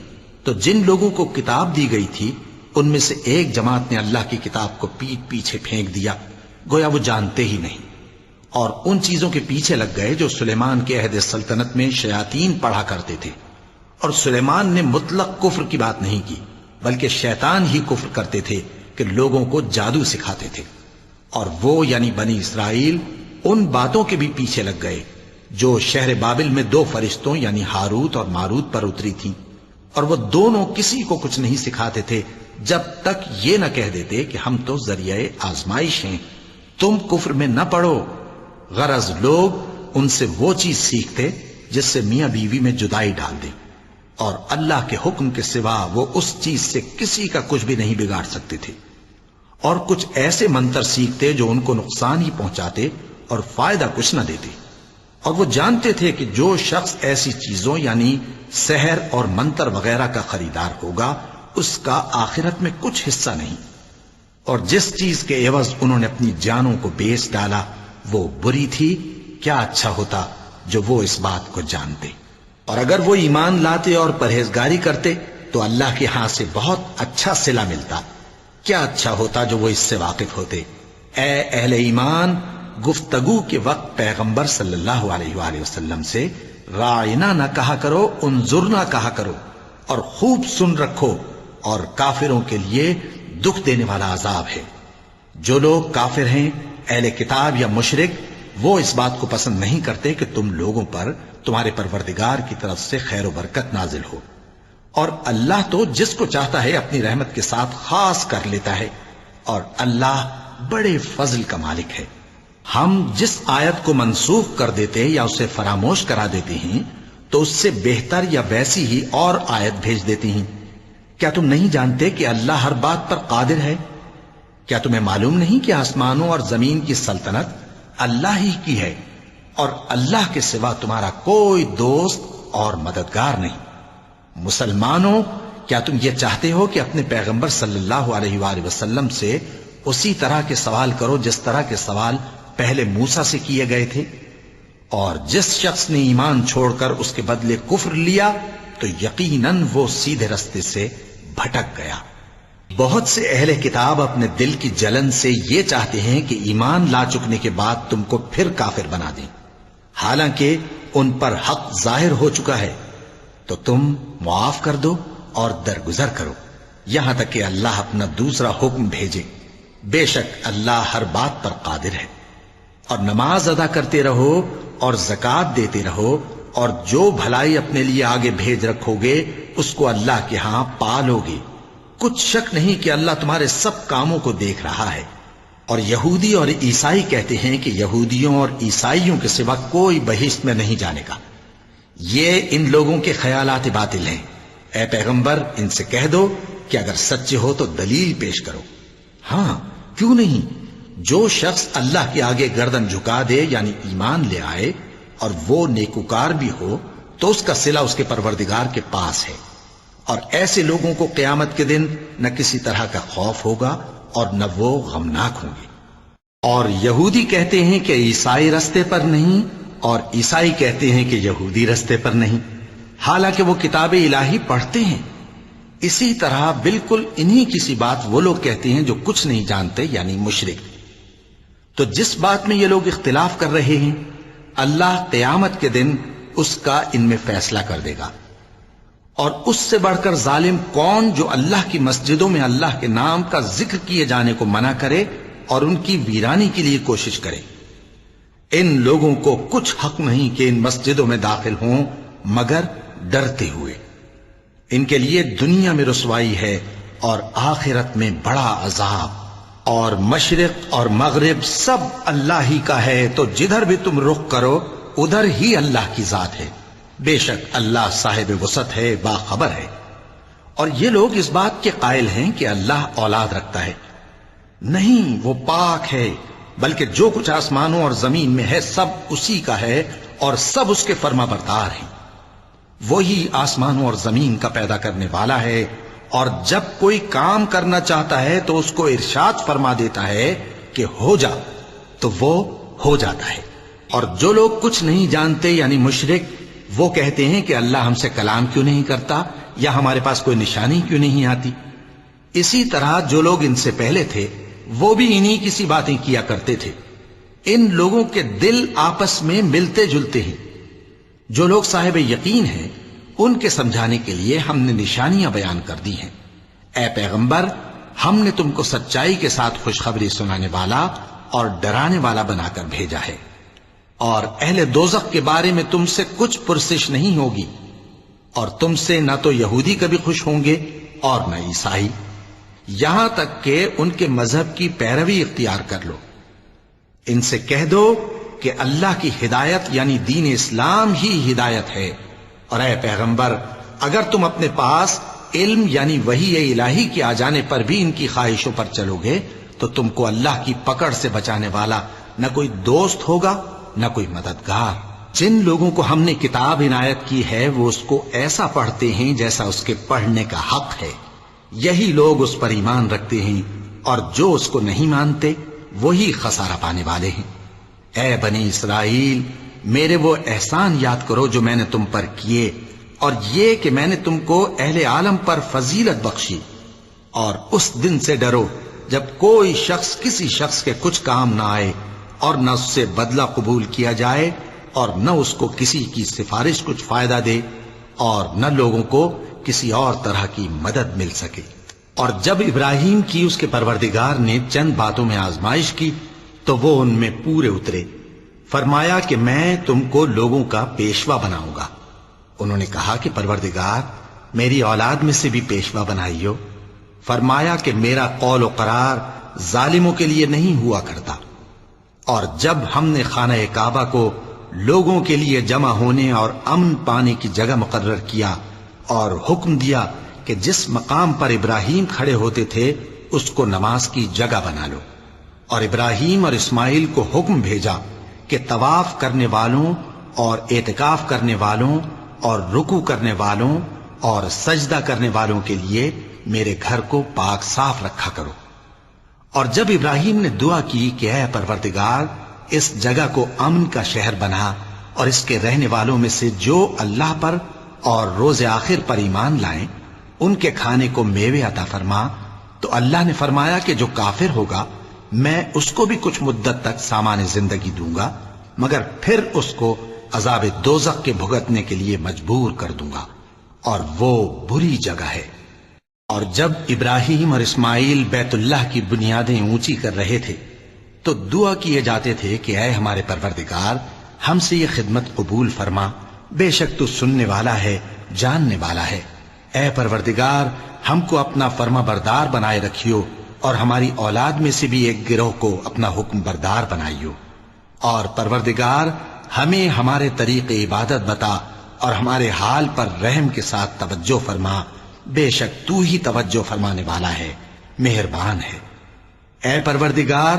تو جن لوگوں کو کتاب دی گئی تھی ان میں سے ایک جماعت نے اللہ کی کتاب کو پیٹ پیچھے پھینک دیا گویا وہ جانتے ہی نہیں، اور ان چیزوں کے پیچھے لگ گئے جو سلیمان کے عہد سلطنت میں شیاطین پڑھا کرتے تھے. اور سلیمان نے مطلق کفر کی بات نہیں کی بلکہ شیطان ہی کفر کرتے تھے کہ لوگوں کو جادو سکھاتے تھے. اور وہ یعنی بنی اسرائیل ان باتوں کے بھی پیچھے لگ گئے جو شہر بابل میں 2 فرشتوں یعنی ہاروت اور ماروت پر اتری تھی، اور وہ دونوں کسی کو کچھ نہیں سکھاتے تھے جب تک یہ نہ کہہ دیتے کہ ہم تو ذریعہ آزمائش ہیں، تم کفر میں نہ پڑو. غرض لوگ ان سے وہ چیز سیکھتے جس سے میاں بیوی میں جدائی ڈال دے، اور اللہ کے حکم کے سوا وہ اس چیز سے کسی کا کچھ بھی نہیں بگاڑ سکتے تھے. اور کچھ ایسے منتر سیکھتے جو ان کو نقصان ہی پہنچاتے اور فائدہ کچھ نہ دیتے. اور وہ جانتے تھے کہ جو شخص ایسی چیزوں یعنی سحر اور منتر وغیرہ کا خریدار ہوگا اس کا آخرت میں کچھ حصہ نہیں، اور جس چیز کے عوض انہوں نے اپنی جانوں کو بیچ ڈالا وہ بری تھی. کیا اچھا ہوتا جو وہ اس بات کو جانتے. اور اگر وہ ایمان لاتے اور پرہیزگاری کرتے تو اللہ کے ہاں سے بہت اچھا صلہ ملتا. کیا اچھا ہوتا جو وہ اس سے واقف ہوتے. اے اہل ایمان، گفتگو کے وقت پیغمبر صلی اللہ علیہ وآلہ وسلم سے رائنا نہ کہا کرو، انظرنا کہا کرو، اور خوب سن رکھو، اور کافروں کے لیے دکھ دینے والا عذاب ہے. جو لوگ کافر ہیں، اہل کتاب یا مشرک، وہ اس بات کو پسند نہیں کرتے کہ تم لوگوں پر تمہارے پروردگار کی طرف سے خیر و برکت نازل ہو، اور اللہ تو جس کو چاہتا ہے اپنی رحمت کے ساتھ خاص کر لیتا ہے، اور اللہ بڑے فضل کا مالک ہے۔ ہم جس آیت کو منسوخ کر دیتے یا اسے فراموش کرا دیتے ہیں تو اس سے بہتر یا ویسی ہی اور آیت بھیج دیتی ہیں۔ کیا تم نہیں جانتے کہ اللہ ہر بات پر قادر ہے؟ کیا تمہیں معلوم نہیں کہ آسمانوں اور زمین کی سلطنت اللہ ہی کی ہے، اور اللہ کے سوا تمہارا کوئی دوست اور مددگار نہیں؟ مسلمانوں، کیا تم یہ چاہتے ہو کہ اپنے پیغمبر صلی اللہ علیہ وآلہ وسلم سے اسی طرح کے سوال کرو جس طرح کے سوال پہلے موسیٰ سے کیے گئے تھے؟ اور جس شخص نے ایمان چھوڑ کر اس کے بدلے کفر لیا تو یقیناً وہ سیدھے رستے سے بھٹک گیا۔ بہت سے اہل کتاب اپنے دل کی جلن سے یہ چاہتے ہیں کہ ایمان لا چکنے کے بعد تم کو پھر کافر بنا دیں، حالانکہ ان پر حق ظاہر ہو چکا ہے۔ تو تم معاف کر دو اور درگزر کرو یہاں تک کہ اللہ اپنا دوسرا حکم بھیجے۔ بے شک اللہ ہر بات پر قادر ہے۔ اور نماز ادا کرتے رہو اور زکوٰۃ دیتے رہو، اور جو بھلائی اپنے لیے آگے بھیج رکھو گے اس کو اللہ کے ہاں پالو گے۔ کچھ شک نہیں کہ اللہ تمہارے سب کاموں کو دیکھ رہا ہے۔ اور یہودی اور عیسائی کہتے ہیں کہ یہودیوں اور عیسائیوں کے سوا کوئی بہشت میں نہیں جانے کا۔ یہ ان لوگوں کے خیالات باطل ہیں۔ اے پیغمبر، ان سے کہہ دو کہ اگر سچے ہو تو دلیل پیش کرو۔ ہاں، کیوں نہیں؟ جو شخص اللہ کے آگے گردن جھکا دے یعنی ایمان لے آئے اور وہ نیکوکار بھی ہو تو اس کا صلہ اس کے پروردگار کے پاس ہے، اور ایسے لوگوں کو قیامت کے دن نہ کسی طرح کا خوف ہوگا اور نہ وہ غمناک ہوں گے۔ اور یہودی کہتے ہیں کہ عیسائی رستے پر نہیں، اور عیسائی کہتے ہیں کہ یہودی رستے پر نہیں، حالانکہ وہ کتاب الہی پڑھتے ہیں۔ اسی طرح بالکل انہی کسی بات وہ لوگ کہتے ہیں جو کچھ نہیں جانتے یعنی مشرک۔ تو جس بات میں یہ لوگ اختلاف کر رہے ہیں اللہ قیامت کے دن اس کا ان میں فیصلہ کر دے گا۔ اور اس سے بڑھ کر ظالم کون جو اللہ کی مسجدوں میں اللہ کے نام کا ذکر کیے جانے کو منع کرے اور ان کی ویرانی کے لیے کوشش کرے۔ ان لوگوں کو کچھ حق نہیں کہ ان مسجدوں میں داخل ہوں مگر ڈرتے ہوئے۔ ان کے لیے دنیا میں رسوائی ہے اور آخرت میں بڑا عذاب۔ اور مشرق اور مغرب سب اللہ ہی کا ہے، تو جدھر بھی تم رخ کرو ادھر ہی اللہ کی ذات ہے۔ بے شک اللہ صاحب وسعت ہے، باخبر ہے۔ اور یہ لوگ اس بات کے قائل ہیں کہ اللہ اولاد رکھتا ہے۔ نہیں، وہ پاک ہے، بلکہ جو کچھ آسمانوں اور زمین میں ہے سب اسی کا ہے اور سب اس کے فرما بردار ہیں۔ وہی آسمانوں اور زمین کا پیدا کرنے والا ہے، اور جب کوئی کام کرنا چاہتا ہے تو اس کو ارشاد فرما دیتا ہے کہ ہو جا، تو وہ ہو جاتا ہے۔ اور جو لوگ کچھ نہیں جانتے یعنی مشرک، وہ کہتے ہیں کہ اللہ ہم سے کلام کیوں نہیں کرتا، یا ہمارے پاس کوئی نشانی کیوں نہیں آتی۔ اسی طرح جو لوگ ان سے پہلے تھے وہ بھی انہی کسی باتیں کیا کرتے تھے۔ ان لوگوں کے دل آپس میں ملتے جلتے ہیں۔ جو لوگ صاحب یقین ہیں ان کے سمجھانے کے لیے ہم نے نشانیاں بیان کر دی ہیں۔ اے پیغمبر، ہم نے تم کو سچائی کے ساتھ خوشخبری سنانے والا اور ڈرانے والا بنا کر بھیجا ہے۔ اور اہل دوزخ کے بارے میں تم سے کچھ پرسش نہیں ہوگی، اور تم سے نہ تو یہودی کبھی خوش ہوں گے اور نہ عیسائی، یہاں تک کہ ان کے مذہب کی پیروی اختیار کر لو۔ ان سے کہہ دو کہ اللہ کی ہدایت یعنی دین اسلام ہی ہدایت ہے، اور اے پیغمبر اگر تم اپنے پاس علم یعنی وحی الہی کے آ جانے پر بھی ان کی خواہشوں پر چلو گے تو تم کو اللہ کی پکڑ سے بچانے والا نہ کوئی دوست ہوگا نہ کوئی مددگار۔ جن لوگوں کو ہم نے کتاب عنایت کی ہے وہ اس کو ایسا پڑھتے ہیں جیسا اس کے پڑھنے کا حق ہے، یہی لوگ اس پر ایمان رکھتے ہیں، اور جو اس کو نہیں مانتے وہی خسارہ پانے والے ہیں۔ اے بنی اسرائیل، میرے وہ احسان یاد کرو جو میں نے تم پر کیے، اور یہ کہ میں نے تم کو اہل عالم پر فضیلت بخشی۔ اور اس دن سے ڈرو جب کوئی شخص کسی شخص کے کچھ کام نہ آئے، اور نہ اس سے بدلہ قبول کیا جائے، اور نہ اس کو کسی کی سفارش کچھ فائدہ دے، اور نہ لوگوں کو کسی اور طرح کی مدد مل سکے۔ اور جب ابراہیم کی اس کے پروردگار نے چند باتوں میں آزمائش کی تو وہ ان میں پورے اترے۔ فرمایا کہ میں تم کو لوگوں کا پیشوا بناؤں گا۔ انہوں نے کہا کہ پروردگار میری اولاد میں سے بھی پیشوا بنائیو۔ فرمایا کہ میرا قول و قرار ظالموں کے لیے نہیں ہوا کرتا۔ اور جب ہم نے خانہ کعبہ کو لوگوں کے لیے جمع ہونے اور امن پانے کی جگہ مقرر کیا اور حکم دیا کہ جس مقام پر ابراہیم کھڑے ہوتے تھے اس کو نماز کی جگہ بنا لو، اور ابراہیم اور اسماعیل کو حکم بھیجا کہ طواف کرنے والوں اور اعتکاف کرنے والوں اور رکوع کرنے والوں اور سجدہ کرنے والوں کے لیے میرے گھر کو پاک صاف رکھا کرو۔ اور جب ابراہیم نے دعا کی کہ اے پروردگار اس جگہ کو امن کا شہر بنا اور اس کے رہنے والوں میں سے جو اللہ پر اور روز آخر پر ایمان لائیں ان کے کھانے کو میوے عطا فرما، تو اللہ نے فرمایا کہ جو کافر ہوگا میں اس کو بھی کچھ مدت تک سامان زندگی دوں گا، مگر پھر اس کو عذاب دوزخ کے بھگتنے کے لیے مجبور کر دوں گا، اور وہ بری جگہ ہے۔ اور جب ابراہیم اور اسماعیل بیت اللہ کی بنیادیں اونچی کر رہے تھے تو دعا کیے جاتے تھے کہ اے ہمارے پروردگار ہم سے یہ خدمت قبول فرما، بے شک تو سننے والا ہے، جاننے والا ہے۔ اے پروردگار ہم کو اپنا فرما بردار بنائے رکھیو، اور ہماری اولاد میں سے بھی ایک گروہ کو اپنا حکم بردار بنائیو، اور پروردگار ہمیں ہمارے طریق عبادت بتا اور ہمارے حال پر رحم کے ساتھ توجہ فرما، بے شک تو ہی توجہ فرمانے والا ہے، مہربان ہے۔ اے پروردگار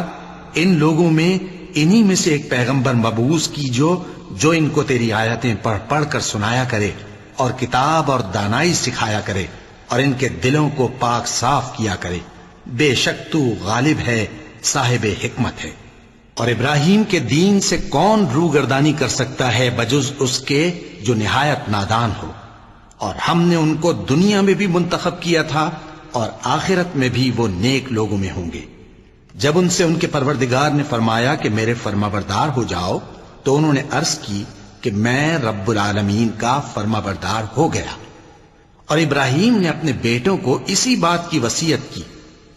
ان لوگوں میں انہی میں سے ایک پیغمبر مبعوث کی جو ان کو تیری آیتیں پڑھ پڑھ کر سنایا کرے اور کتاب اور دانائی سکھایا کرے اور ان کے دلوں کو پاک صاف کیا کرے، بے شک تو غالب ہے، صاحب حکمت ہے۔ اور ابراہیم کے دین سے کون روگردانی کر سکتا ہے بجز اس کے جو نہایت نادان ہو، اور ہم نے ان کو دنیا میں بھی منتخب کیا تھا اور آخرت میں بھی وہ نیک لوگوں میں ہوں گے۔ جب ان سے ان کے پروردگار نے فرمایا کہ میرے فرما بردار ہو جاؤ تو انہوں نے عرض کی کہ میں رب العالمین کا فرما بردار ہو گیا۔ اور ابراہیم نے اپنے بیٹوں کو اسی بات کی وصیت کی،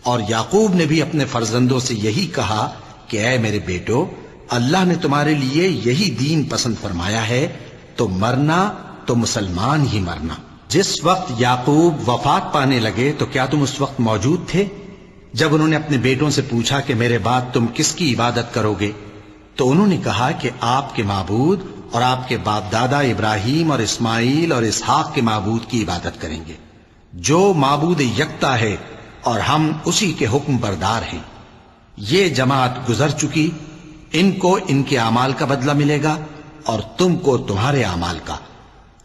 اور یعقوب نے بھی اپنے فرزندوں سے یہی کہا کہ اے میرے بیٹو اللہ نے تمہارے لیے یہی دین پسند فرمایا ہے، تو مرنا تو مسلمان ہی مرنا۔ جس وقت یعقوب وفات پانے لگے تو کیا تم اس وقت موجود تھے؟ جب انہوں نے اپنے بیٹوں سے پوچھا کہ میرے بعد تم کس کی عبادت کرو گے تو انہوں نے کہا کہ آپ کے معبود اور آپ کے باپ دادا ابراہیم اور اسماعیل اور اسحاق کے معبود کی عبادت کریں گے، جو معبود یکتا ہے اور ہم اسی کے حکم بردار ہیں۔ یہ جماعت گزر چکی، ان کو ان کے اعمال کا بدلہ ملے گا اور تم کو تمہارے اعمال کا،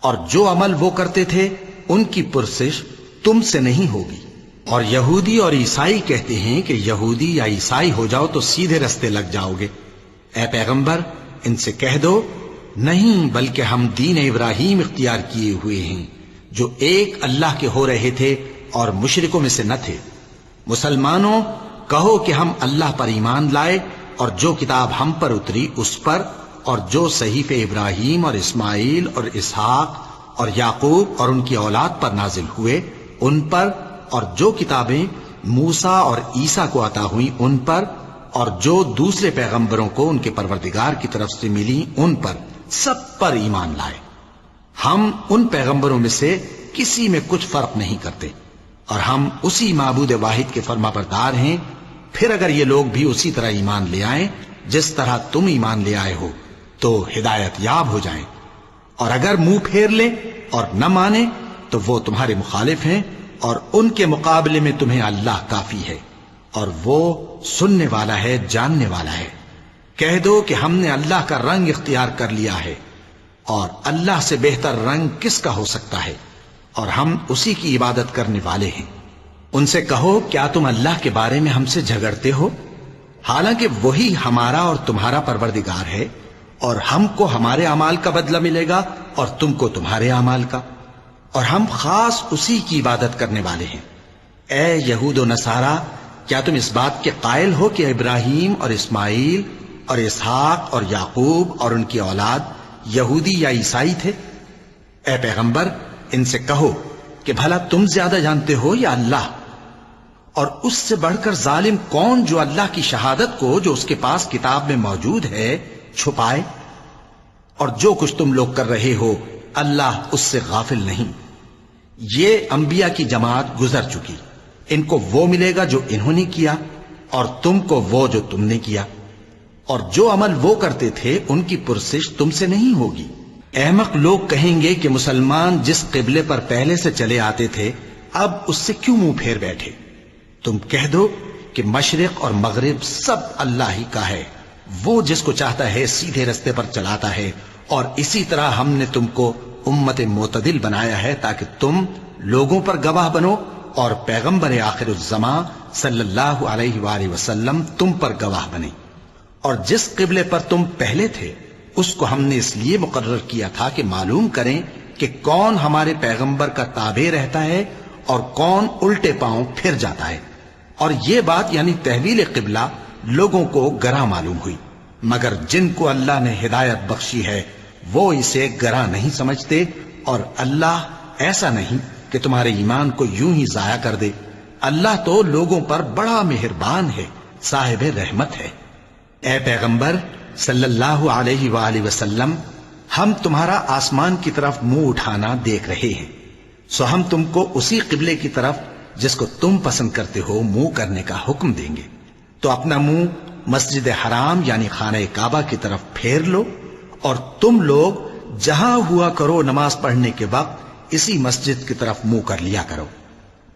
اور جو عمل وہ کرتے تھے ان کی پرسش تم سے نہیں ہوگی۔ اور یہودی اور عیسائی کہتے ہیں کہ یہودی یا عیسائی ہو جاؤ تو سیدھے رستے لگ جاؤ گے۔ اے پیغمبر ان سے کہہ دو نہیں، بلکہ ہم دین ابراہیم اختیار کیے ہوئے ہیں جو ایک اللہ کے ہو رہے تھے اور مشرکوں میں سے نہ تھے۔ مسلمانوں کہو کہ ہم اللہ پر ایمان لائے اور جو کتاب ہم پر اتری اس پر، اور جو صحیفے ابراہیم اور اسماعیل اور اسحاق اور یعقوب اور ان کی اولاد پر نازل ہوئے ان پر، اور جو کتابیں موسیٰ اور عیسیٰ کو عطا ہوئیں ان پر، اور جو دوسرے پیغمبروں کو ان کے پروردگار کی طرف سے ملی ان پر، سب پر ایمان لائے۔ ہم ان پیغمبروں میں سے کسی میں کچھ فرق نہیں کرتے، اور ہم اسی معبود واحد کے فرما بردار ہیں۔ پھر اگر یہ لوگ بھی اسی طرح ایمان لے آئیں جس طرح تم ایمان لے آئے ہو تو ہدایت یاب ہو جائیں، اور اگر منہ پھیر لیں اور نہ مانے تو وہ تمہارے مخالف ہیں، اور ان کے مقابلے میں تمہیں اللہ کافی ہے، اور وہ سننے والا ہے، جاننے والا ہے۔ کہہ دو کہ ہم نے اللہ کا رنگ اختیار کر لیا ہے، اور اللہ سے بہتر رنگ کس کا ہو سکتا ہے، اور ہم اسی کی عبادت کرنے والے ہیں۔ ان سے کہو کیا تم اللہ کے بارے میں ہم سے جھگڑتے ہو، حالانکہ وہی ہمارا اور تمہارا پروردگار ہے، اور ہم کو ہمارے اعمال کا بدلہ ملے گا اور تم کو تمہارے اعمال کا، اور ہم خاص اسی کی عبادت کرنے والے ہیں۔ اے یہود و نصارا کیا تم اس بات کے قائل ہو کہ ابراہیم اور اسماعیل اور اسحاق اور یعقوب اور ان کی اولاد یہودی یا عیسائی تھے؟ اے پیغمبر ان سے کہو کہ بھلا تم زیادہ جانتے ہو یا اللہ؟ اور اس سے بڑھ کر ظالم کون جو اللہ کی شہادت کو جو اس کے پاس کتاب میں موجود ہے چھپائے؟ اور جو کچھ تم لوگ کر رہے ہو اللہ اس سے غافل نہیں۔ یہ انبیاء کی جماعت گزر چکی، ان کو وہ ملے گا جو انہوں نے کیا، اور تم کو وہ جو تم نے کیا، اور جو عمل وہ کرتے تھے ان کی پرسش تم سے نہیں ہوگی۔ احمق لوگ کہیں گے کہ مسلمان جس قبلے پر پہلے سے چلے آتے تھے اب اس سے کیوں منہ پھیر بیٹھے؟ تم کہہ دو کہ مشرق اور مغرب سب اللہ ہی کا ہے، وہ جس کو چاہتا ہے سیدھے رستے پر چلاتا ہے، اور اسی طرح ہم نے تم کو امت معتدل بنایا ہے تاکہ تم لوگوں پر گواہ بنو اور پیغمبر آخر الزماں صلی اللہ علیہ وآلہ وسلم تم پر گواہ بنے۔ اور جس قبلے پر تم پہلے تھے اس کو ہم نے اس لیے مقرر کیا تھا کہ معلوم کریں کہ کون ہمارے پیغمبر کا تابع رہتا ہے اور کون الٹے پاؤں پھر جاتا ہے۔ اور یہ بات یعنی تحویل قبلہ لوگوں کو گراں معلوم ہوئی، مگر جن کو اللہ نے ہدایت بخشی ہے وہ اسے گراں نہیں سمجھتے، اور اللہ ایسا نہیں کہ تمہارے ایمان کو یوں ہی ضائع کر دے۔ اللہ تو لوگوں پر بڑا مہربان ہے، صاحب رحمت ہے۔ اے پیغمبر صلی اللہ علیہ وآلہ وسلم، ہم تمہارا آسمان کی طرف منہ اٹھانا دیکھ رہے ہیں، سو ہم تم کو اسی قبلے کی طرف جس کو تم پسند کرتے ہو منہ کرنے کا حکم دیں گے، تو اپنا منہ مسجد حرام یعنی خانہ کعبہ کی طرف پھیر لو، اور تم لوگ جہاں ہوا کرو نماز پڑھنے کے وقت اسی مسجد کی طرف منہ کر لیا کرو۔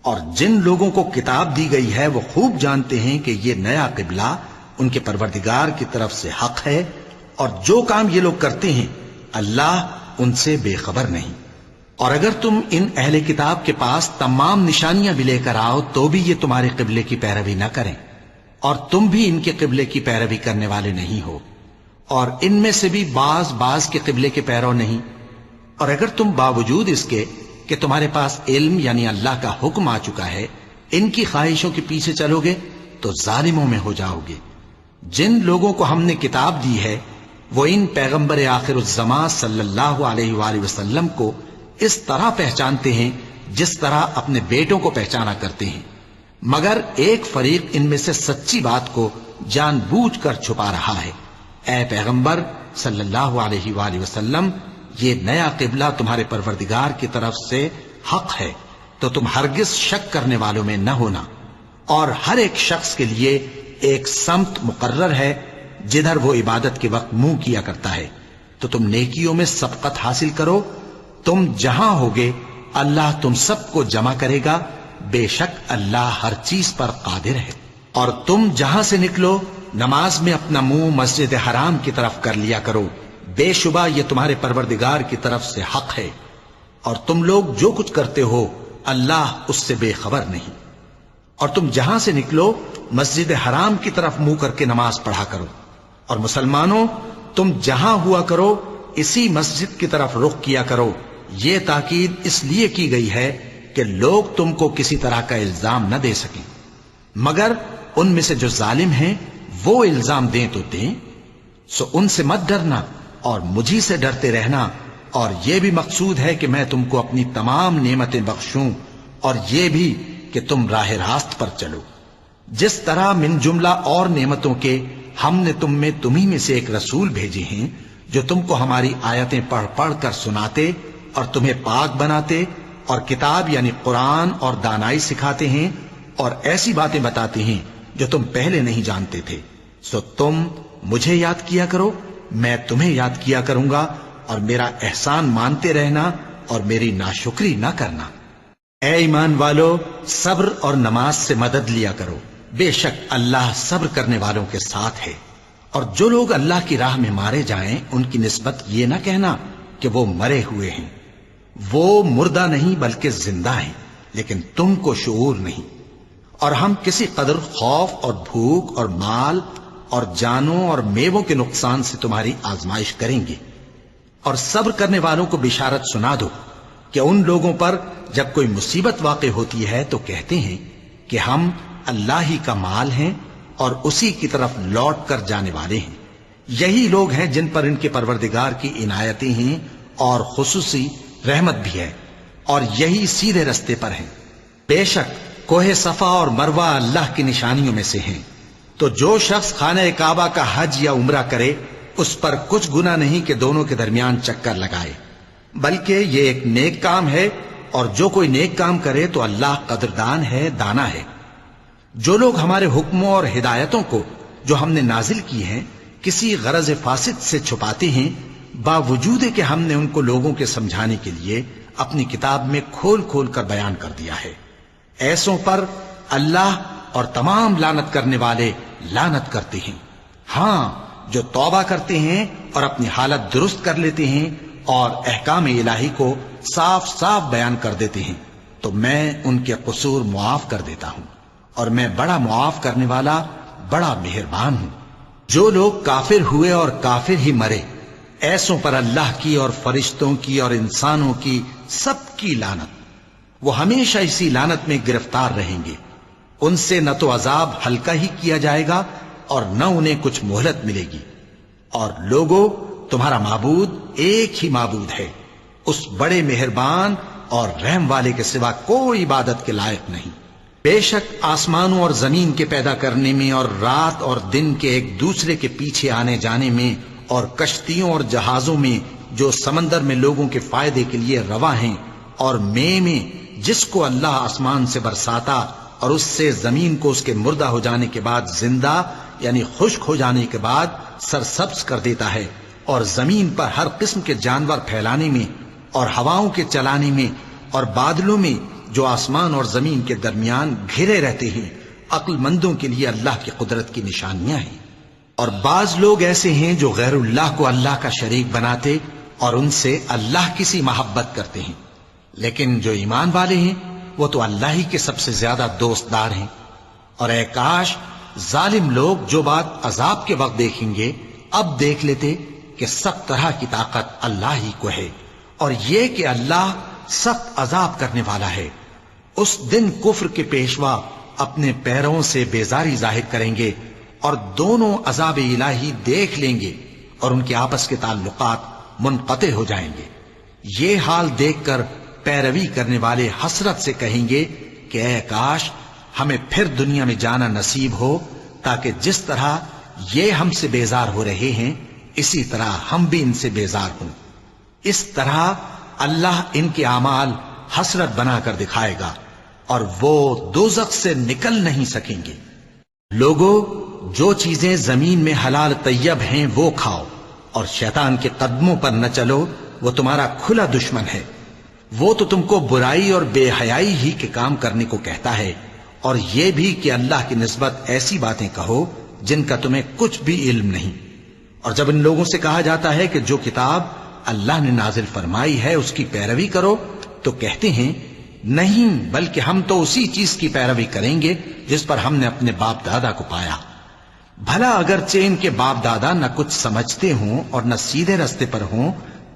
اور جن لوگوں کو کتاب دی گئی ہے وہ خوب جانتے ہیں کہ یہ نیا قبلہ ان کے پروردگار کی طرف سے حق ہے، اور جو کام یہ لوگ کرتے ہیں اللہ ان سے بے خبر نہیں۔ اور اگر تم ان اہل کتاب کے پاس تمام نشانیاں بھی لے کر آؤ تو بھی یہ تمہارے قبلے کی پیروی نہ کریں، اور تم بھی ان کے قبلے کی پیروی کرنے والے نہیں ہو، اور ان میں سے بھی بعض کے قبلے کے پیرو نہیں۔ اور اگر تم باوجود اس کے کہ تمہارے پاس علم یعنی اللہ کا حکم آ چکا ہے ان کی خواہشوں کے پیچھے چلو گے تو ظالموں میں ہو جاؤ گے۔ جن لوگوں کو ہم نے کتاب دی ہے وہ ان پیغمبر آخر الزماں صلی اللہ علیہ وآلہ وسلم کو اس طرح پہچانتے ہیں جس طرح اپنے بیٹوں کو پہچانا کرتے ہیں، مگر ایک فریق ان میں سے سچی بات کو جان بوجھ کر چھپا رہا ہے۔ اے پیغمبر صلی اللہ علیہ وآلہ وسلم، یہ نیا قبلہ تمہارے پروردگار کی طرف سے حق ہے، تو تم ہرگز شک کرنے والوں میں نہ ہونا، اور ہر ایک شخص کے لیے ایک سمت مقرر ہے جدھر وہ عبادت کے وقت منہ کیا کرتا ہے، تو تم نیکیوں میں سبقت حاصل کرو۔ تم جہاں ہوگے اللہ تم سب کو جمع کرے گا، بے شک اللہ ہر چیز پر قادر ہے۔ اور تم جہاں سے نکلو نماز میں اپنا منہ مسجد حرام کی طرف کر لیا کرو، بے شبہ یہ تمہارے پروردگار کی طرف سے حق ہے، اور تم لوگ جو کچھ کرتے ہو اللہ اس سے بے خبر نہیں۔ اور تم جہاں سے نکلو مسجد حرام کی طرف منہ کر کے نماز پڑھا کرو، اور مسلمانوں تم جہاں ہوا کرو اسی مسجد کی طرف رخ کیا کرو۔ یہ تاکید اس لیے کی گئی ہے کہ لوگ تم کو کسی طرح کا الزام نہ دے سکیں، مگر ان میں سے جو ظالم ہیں وہ الزام دیں تو دیں، سو ان سے مت ڈرنا اور مجھی سے ڈرتے رہنا، اور یہ بھی مقصود ہے کہ میں تم کو اپنی تمام نعمتیں بخشوں، اور یہ بھی کہ تم راہ راست پر چلو۔ جس طرح من جملہ اور نعمتوں کے ہم نے تمہیں میں سے ایک رسول بھیجے ہیں جو تم کو ہماری آیتیں پڑھ پڑھ کر سناتے اور تمہیں پاک بناتے، اور کتاب یعنی قرآن اور دانائی سکھاتے ہیں، اور ایسی باتیں بتاتے ہیں جو تم پہلے نہیں جانتے تھے، سو تم مجھے یاد کیا کرو، میں تمہیں یاد کیا کروں گا، اور میرا احسان مانتے رہنا اور میری ناشکری نہ کرنا۔ اے ایمان والو، صبر اور نماز سے مدد لیا کرو، بے شک اللہ صبر کرنے والوں کے ساتھ ہے۔ اور جو لوگ اللہ کی راہ میں مارے جائیں ان کی نسبت یہ نہ کہنا کہ وہ مرے ہوئے ہیں، وہ مردہ نہیں بلکہ زندہ ہیں، لیکن تم کو شعور نہیں۔ اور ہم کسی قدر خوف اور بھوک اور مال اور جانوں اور میووں کے نقصان سے تمہاری آزمائش کریں گے، اور صبر کرنے والوں کو بشارت سنا دو کہ ان لوگوں پر جب کوئی مصیبت واقع ہوتی ہے تو کہتے ہیں کہ ہم اللہ ہی کا مال ہیں اور اسی کی طرف لوٹ کر جانے والے ہیں۔ یہی لوگ ہیں جن پر ان کے پروردگار کی عنایتیں ہیں اور خصوصی رحمت بھی ہے، اور یہی سیدھے رستے پر ہیں۔ بے شک کوہ صفا اور مروہ اللہ کی نشانیوں میں سے ہیں، تو جو شخص خانہ کعبہ کا حج یا عمرہ کرے اس پر کچھ گناہ نہیں کہ دونوں کے درمیان چکر لگائے، بلکہ یہ ایک نیک کام ہے، اور جو کوئی نیک کام کرے تو اللہ قدردان ہے، دانا ہے۔ جو لوگ ہمارے حکموں اور ہدایتوں کو جو ہم نے نازل کی ہیں کسی غرض فاسد سے چھپاتے ہیں، باوجود کہ ہم نے ان کو لوگوں کے سمجھانے کے لیے اپنی کتاب میں کھول کھول کر بیان کر دیا ہے، ایسوں پر اللہ اور تمام لعنت کرنے والے لعنت کرتے ہیں۔ ہاں، جو توبہ کرتے ہیں اور اپنی حالت درست کر لیتے ہیں اور احکام الہی کو صاف صاف بیان کر دیتے ہیں تو میں ان کے قصور معاف کر دیتا ہوں، اور میں بڑا معاف کرنے والا، بڑا مہربان ہوں۔ جو لوگ کافر ہوئے اور کافر ہی مرے، ایسوں پر اللہ کی اور فرشتوں کی اور انسانوں کی سب کی لعنت، وہ ہمیشہ اسی لعنت میں گرفتار رہیں گے۔ ان سے نہ تو عذاب ہلکا ہی کیا جائے گا اور نہ انہیں کچھ مہلت ملے گی۔ اور لوگوں، تمہارا معبود ایک ہی معبود ہے، اس بڑے مہربان اور رحم والے کے سوا کوئی عبادت کے لائق نہیں۔ بے شک آسمانوں اور زمین کے پیدا کرنے میں اور رات اور دن کے ایک دوسرے کے پیچھے آنے جانے میں اور کشتیوں اور جہازوں میں جو سمندر میں لوگوں کے فائدے کے لیے رواں ہیں، اور میں جس کو اللہ آسمان سے برساتا اور اس سے زمین کو اس کے مردہ ہو جانے کے بعد زندہ یعنی خشک ہو جانے کے بعد سرسبز کر دیتا ہے، اور زمین پر ہر قسم کے جانور پھیلانے میں اور ہواؤں کے چلانے میں اور بادلوں میں جو آسمان اور زمین کے درمیان گھرے رہتے ہیں، عقل مندوں کے لیے اللہ کی قدرت کی نشانیاں ہیں۔ اور بعض لوگ ایسے ہیں جو غیر اللہ کو اللہ کا شریک بناتے اور ان سے اللہ کی سی محبت کرتے ہیں، لیکن جو ایمان والے ہیں وہ تو اللہ ہی کے سب سے زیادہ دوست دار ہیں۔ اور اے کاش ظالم لوگ جو بات عذاب کے وقت دیکھیں گے اب دیکھ لیتے کہ سب طرح کی طاقت اللہ ہی کو ہے، اور یہ کہ اللہ سخت عذاب کرنے والا ہے۔ اس دن کفر کے پیشوا اپنے پیروں سے بیزاری ظاہر کریں گے اور دونوں عذاب الہی دیکھ لیں گے اور ان کے آپس کے تعلقات منقطع ہو جائیں گے۔ یہ حال دیکھ کر پیروی کرنے والے حسرت سے کہیں گے کہ اے کاش ہمیں پھر دنیا میں جانا نصیب ہو، تاکہ جس طرح یہ ہم سے بیزار ہو رہے ہیں اسی طرح ہم بھی ان سے بیزار ہوں۔ اس طرح اللہ ان کے اعمال حسرت بنا کر دکھائے گا اور وہ دوزخ سے نکل نہیں سکیں گے۔ لوگوں، جو چیزیں زمین میں حلال طیب ہیں وہ کھاؤ، اور شیطان کے قدموں پر نہ چلو، وہ تمہارا کھلا دشمن ہے۔ وہ تو تم کو برائی اور بے حیائی ہی کے کام کرنے کو کہتا ہے، اور یہ بھی کہ اللہ کی نسبت ایسی باتیں کہو جن کا تمہیں کچھ بھی علم نہیں۔ اور جب ان لوگوں سے کہا جاتا ہے کہ جو کتاب اللہ نے نازل فرمائی ہے اس کی پیروی کرو، تو کہتے ہیں نہیں، بلکہ ہم تو اسی چیز کی پیروی کریں گے جس پر ہم نے اپنے باپ دادا کو پایا۔ بھلا اگرچہ ان کے باپ دادا نہ کچھ سمجھتے ہوں اور نہ سیدھے رستے پر ہوں،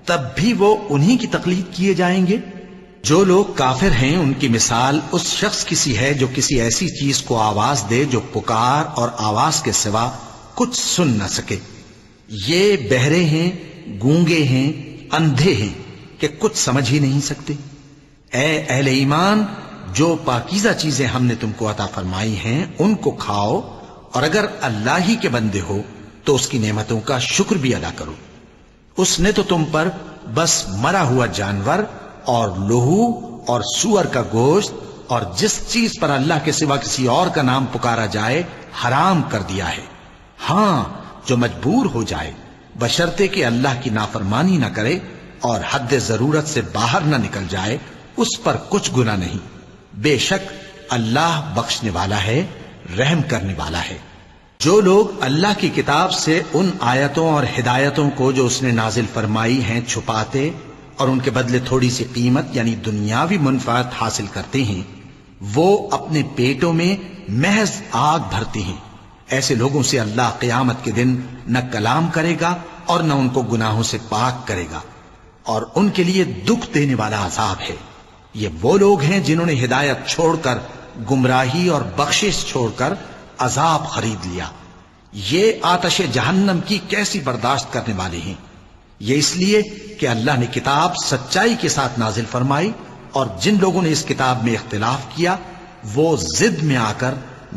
تب بھی وہ انہی کی تقلید کیے جائیں گے۔ جو لوگ کافر ہیں ان کی مثال اس شخص کی سی ہے جو کسی ایسی چیز کو آواز دے جو پکار اور آواز کے سوا کچھ سن نہ سکے۔ یہ بہرے ہیں، گونگے ہیں، اندھے ہیں کہ کچھ سمجھ ہی نہیں سکتے۔ اے اہل ایمان، جو پاکیزہ چیزیں ہم نے تم کو عطا فرمائی ہیں ان کو کھاؤ، اور اگر اللہ ہی کے بندے ہو تو اس کی نعمتوں کا شکر بھی ادا کرو۔ اس نے تو تم پر بس مرا ہوا جانور اور لہو اور سور کا گوشت اور جس چیز پر اللہ کے سوا کسی اور کا نام پکارا جائے حرام کر دیا ہے۔ ہاں، جو مجبور ہو جائے بشرطے کہ اللہ کی نافرمانی نہ کرے اور حد ضرورت سے باہر نہ نکل جائے، اس پر کچھ گناہ نہیں۔ بے شک اللہ بخشنے والا ہے، رحم کرنے والا ہے۔ جو لوگ اللہ کی کتاب سے ان آیتوں اور ہدایتوں کو جو اس نے نازل فرمائی ہیں چھپاتے اور ان کے بدلے تھوڑی سی قیمت یعنی دنیاوی منفعت حاصل کرتے ہیں، وہ اپنے پیٹوں میں محض آگ بھرتے ہیں۔ ایسے لوگوں سے اللہ قیامت کے دن نہ کلام کرے گا اور نہ ان کو گناہوں سے پاک کرے گا، اور ان کے لیے دکھ دینے والا عذاب ہے۔ یہ وہ لوگ ہیں جنہوں نے ہدایت چھوڑ کر گمراہی اور بخشش چھوڑ کر عذاب خرید لیا۔ یہ آتش جہنم کی کیسی برداشت کرنے والے ہیں۔ یہ اس لیے کہ اللہ نے کتاب سچائی کے ساتھ نازل فرمائی، اور جن لوگوں نے اس کتاب میں اختلاف کیا وہ ضد میں آ کر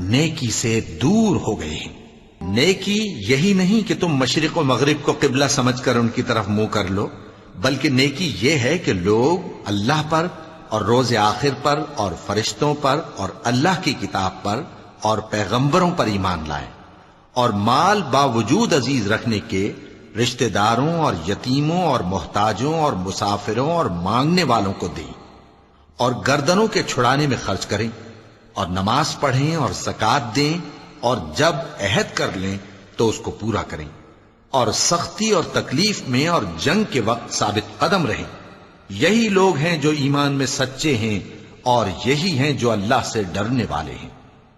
نیکی سے دور ہو گئے ہیں۔ نیکی یہی نہیں کہ تم مشرق و مغرب کو قبلہ سمجھ کر ان کی طرف منہ کر لو، بلکہ نیکی یہ ہے کہ لوگ اللہ پر اور روز آخر پر اور فرشتوں پر اور اللہ کی کتاب پر اور پیغمبروں پر ایمان لائیں، اور مال باوجود عزیز رکھنے کے رشتہ داروں اور یتیموں اور محتاجوں اور مسافروں اور مانگنے والوں کو دیں، اور گردنوں کے چھڑانے میں خرچ کریں، اور نماز پڑھیں اور زکوٰۃ دیں، اور جب عہد کر لیں تو اس کو پورا کریں، اور سختی اور تکلیف میں اور جنگ کے وقت ثابت قدم رہیں۔ یہی لوگ ہیں جو ایمان میں سچے ہیں، اور یہی ہیں جو اللہ سے ڈرنے والے ہیں۔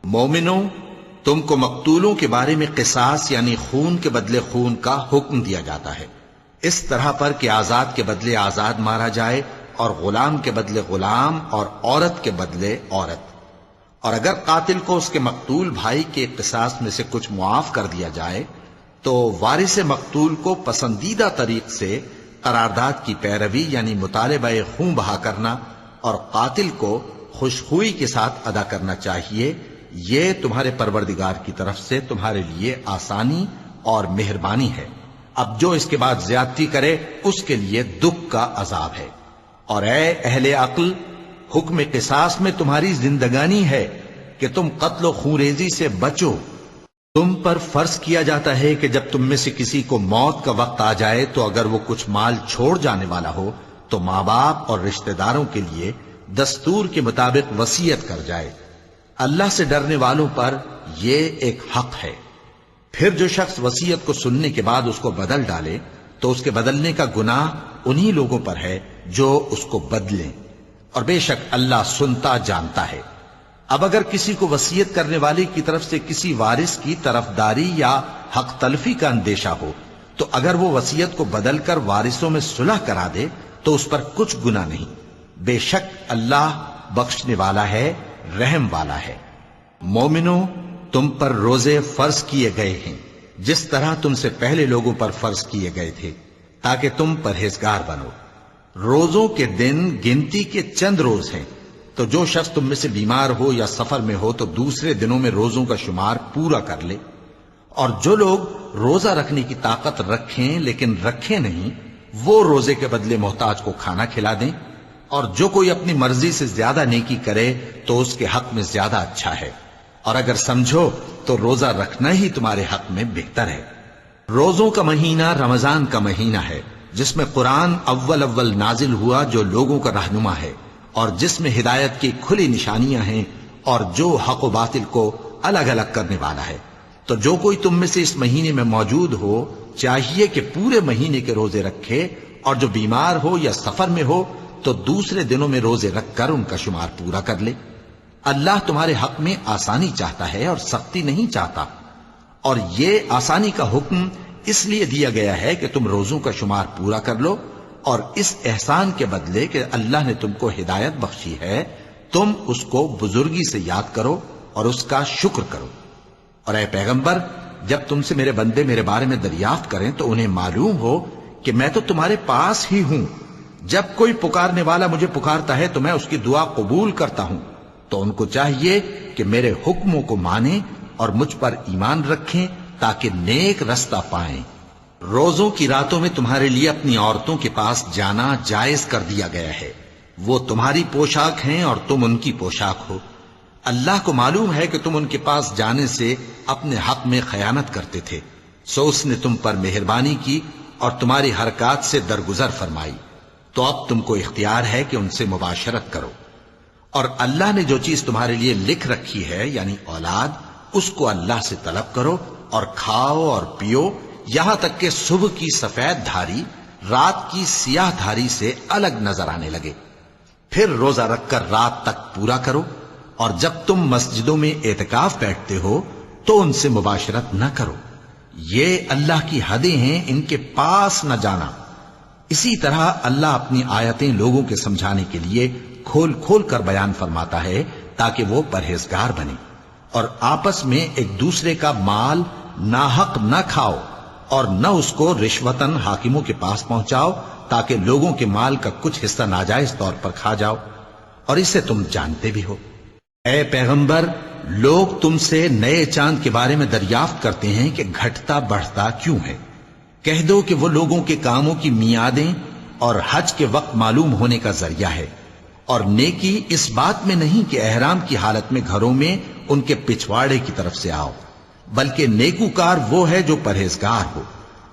مومنوں، تم کو مقتولوں کے بارے میں قصاص یعنی خون کے بدلے خون کا حکم دیا جاتا ہے، اس طرح پر کہ آزاد کے بدلے آزاد مارا جائے، اور غلام کے بدلے غلام، اور عورت کے بدلے عورت۔ اور اگر قاتل کو اس کے مقتول بھائی کے قصاص میں سے کچھ معاف کر دیا جائے تو وارث مقتول کو پسندیدہ طریق سے قرارداد کی پیروی یعنی مطالبہ خون بہا کرنا اور قاتل کو خوشخوئی کے ساتھ ادا کرنا چاہیے۔ یہ تمہارے پروردگار کی طرف سے تمہارے لیے آسانی اور مہربانی ہے۔ اب جو اس کے بعد زیادتی کرے اس کے لیے دکھ کا عذاب ہے۔ اور اے اہل عقل، حکم قصاص میں تمہاری زندگانی ہے کہ تم قتل و خونریزی سے بچو۔ تم پر فرض کیا جاتا ہے کہ جب تم میں سے کسی کو موت کا وقت آ جائے تو اگر وہ کچھ مال چھوڑ جانے والا ہو تو ماں باپ اور رشتہ داروں کے لیے دستور کے مطابق وصیت کر جائے۔ اللہ سے ڈرنے والوں پر یہ ایک حق ہے۔ پھر جو شخص وصیت کو سننے کے بعد اس کو بدل ڈالے تو اس کے بدلنے کا گناہ انہی لوگوں پر ہے جو اس کو بدلیں، اور بے شک اللہ سنتا جانتا ہے۔ اب اگر کسی کو وصیت کرنے والے کی طرف سے کسی وارث کی طرفداری یا حق تلفی کا اندیشہ ہو تو اگر وہ وصیت کو بدل کر وارثوں میں صلح کرا دے تو اس پر کچھ گناہ نہیں، بے شک اللہ بخشنے والا ہے، رحم والا ہے۔ مومنوں، تم پر روزے فرض کیے گئے ہیں جس طرح تم سے پہلے لوگوں پر فرض کیے گئے تھے تاکہ تم پرہیزگار بنو۔ روزوں کے دن گنتی کے چند روز ہیں، تو جو شخص تم میں سے بیمار ہو یا سفر میں ہو تو دوسرے دنوں میں روزوں کا شمار پورا کر لے۔ اور جو لوگ روزہ رکھنے کی طاقت رکھیں لیکن رکھیں نہیں، وہ روزے کے بدلے محتاج کو کھانا کھلا دیں۔ اور جو کوئی اپنی مرضی سے زیادہ نیکی کرے تو اس کے حق میں زیادہ اچھا ہے، اور اگر سمجھو تو روزہ رکھنا ہی تمہارے حق میں بہتر ہے۔ روزوں کا مہینہ رمضان کا مہینہ ہے جس میں قرآن اول نازل ہوا، جو لوگوں کا رہنما ہے اور جس میں ہدایت کی کھلی نشانیاں ہیں اور جو حق و باطل کو الگ الگ کرنے والا ہے۔ تو جو کوئی تم میں سے اس مہینے میں موجود ہو چاہیے کہ پورے مہینے کے روزے رکھے، اور جو بیمار ہو یا سفر میں ہو تو دوسرے دنوں میں روزے رکھ کر ان کا شمار پورا کر لے۔ اللہ تمہارے حق میں آسانی چاہتا ہے اور سختی نہیں چاہتا، اور یہ آسانی کا حکم اس لیے دیا گیا ہے کہ تم روزوں کا شمار پورا کر لو، اور اس احسان کے بدلے کہ اللہ نے تم کو ہدایت بخشی ہے تم اس کو بزرگی سے یاد کرو اور اس کا شکر کرو۔ اور اے پیغمبر، جب تم سے میرے بندے میرے بارے میں دریافت کریں تو انہیں معلوم ہو کہ میں تو تمہارے پاس ہی ہوں۔ جب کوئی پکارنے والا مجھے پکارتا ہے تو میں اس کی دعا قبول کرتا ہوں، تو ان کو چاہیے کہ میرے حکموں کو مانیں اور مجھ پر ایمان رکھیں تاکہ نیک رستہ پائیں۔ روزوں کی راتوں میں تمہارے لیے اپنی عورتوں کے پاس جانا جائز کر دیا گیا ہے، وہ تمہاری پوشاک ہیں اور تم ان کی پوشاک ہو۔ اللہ کو معلوم ہے کہ تم ان کے پاس جانے سے اپنے حق میں خیانت کرتے تھے، سو اس نے تم پر مہربانی کی اور تمہاری حرکات سے درگزر فرمائی، تو اب تم کو اختیار ہے کہ ان سے مباشرت کرو۔ اور اللہ نے جو چیز تمہارے لیے لکھ رکھی ہے یعنی اولاد، اس کو اللہ سے طلب کرو اور کھاؤ اور پیو، یہاں تک کہ صبح کی سفید دھاری رات کی سیاہ دھاری سے الگ نظر آنے لگے۔ پھر روزہ رکھ کر رات تک پورا کرو، اور جب تم مسجدوں میں اعتکاف بیٹھتے ہو تو ان سے مباشرت نہ کرو، یہ اللہ کی حدیں ہیں، ان کے پاس نہ جانا۔ اسی طرح اللہ اپنی آیتیں لوگوں کے سمجھانے کے لیے کھول کھول کر بیان فرماتا ہے تاکہ وہ پرہیزگار بنے۔ اور آپس میں ایک دوسرے کا مال ناحق نہ کھاؤ، اور نہ اس کو رشوتاً حاکموں کے پاس پہنچاؤ تاکہ لوگوں کے مال کا کچھ حصہ ناجائز طور پر کھا جاؤ، اور اسے تم جانتے بھی ہو۔ اے پیغمبر، لوگ تم سے نئے چاند کے بارے میں دریافت کرتے ہیں کہ گھٹتا بڑھتا کیوں ہے؟ کہہ دو کہ وہ لوگوں کے کاموں کی میعادیں اور حج کے وقت معلوم ہونے کا ذریعہ ہے، اور نیکی اس بات میں نہیں کہ احرام کی حالت میں گھروں میں ان کے پچھواڑے کی طرف سے آؤ، بلکہ نیکوکار وہ ہے جو پرہیزگار ہو،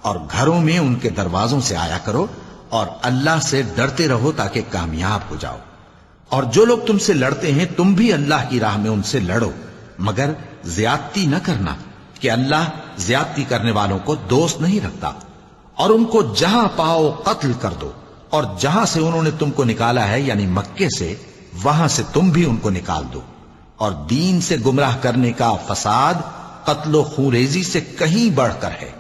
اور گھروں میں ان کے دروازوں سے آیا کرو اور اللہ سے ڈرتے رہو تاکہ کامیاب ہو جاؤ۔ اور جو لوگ تم سے لڑتے ہیں تم بھی اللہ کی راہ میں ان سے لڑو، مگر زیادتی نہ کرنا کہ اللہ زیادتی کرنے والوں کو دوست نہیں رکھتا۔ اور ان کو جہاں پاؤ قتل کر دو، اور جہاں سے انہوں نے تم کو نکالا ہے یعنی مکے سے، وہاں سے تم بھی ان کو نکال دو۔ اور دین سے گمراہ کرنے کا فساد قتل و خونریزی سے کہیں بڑھ کر ہے،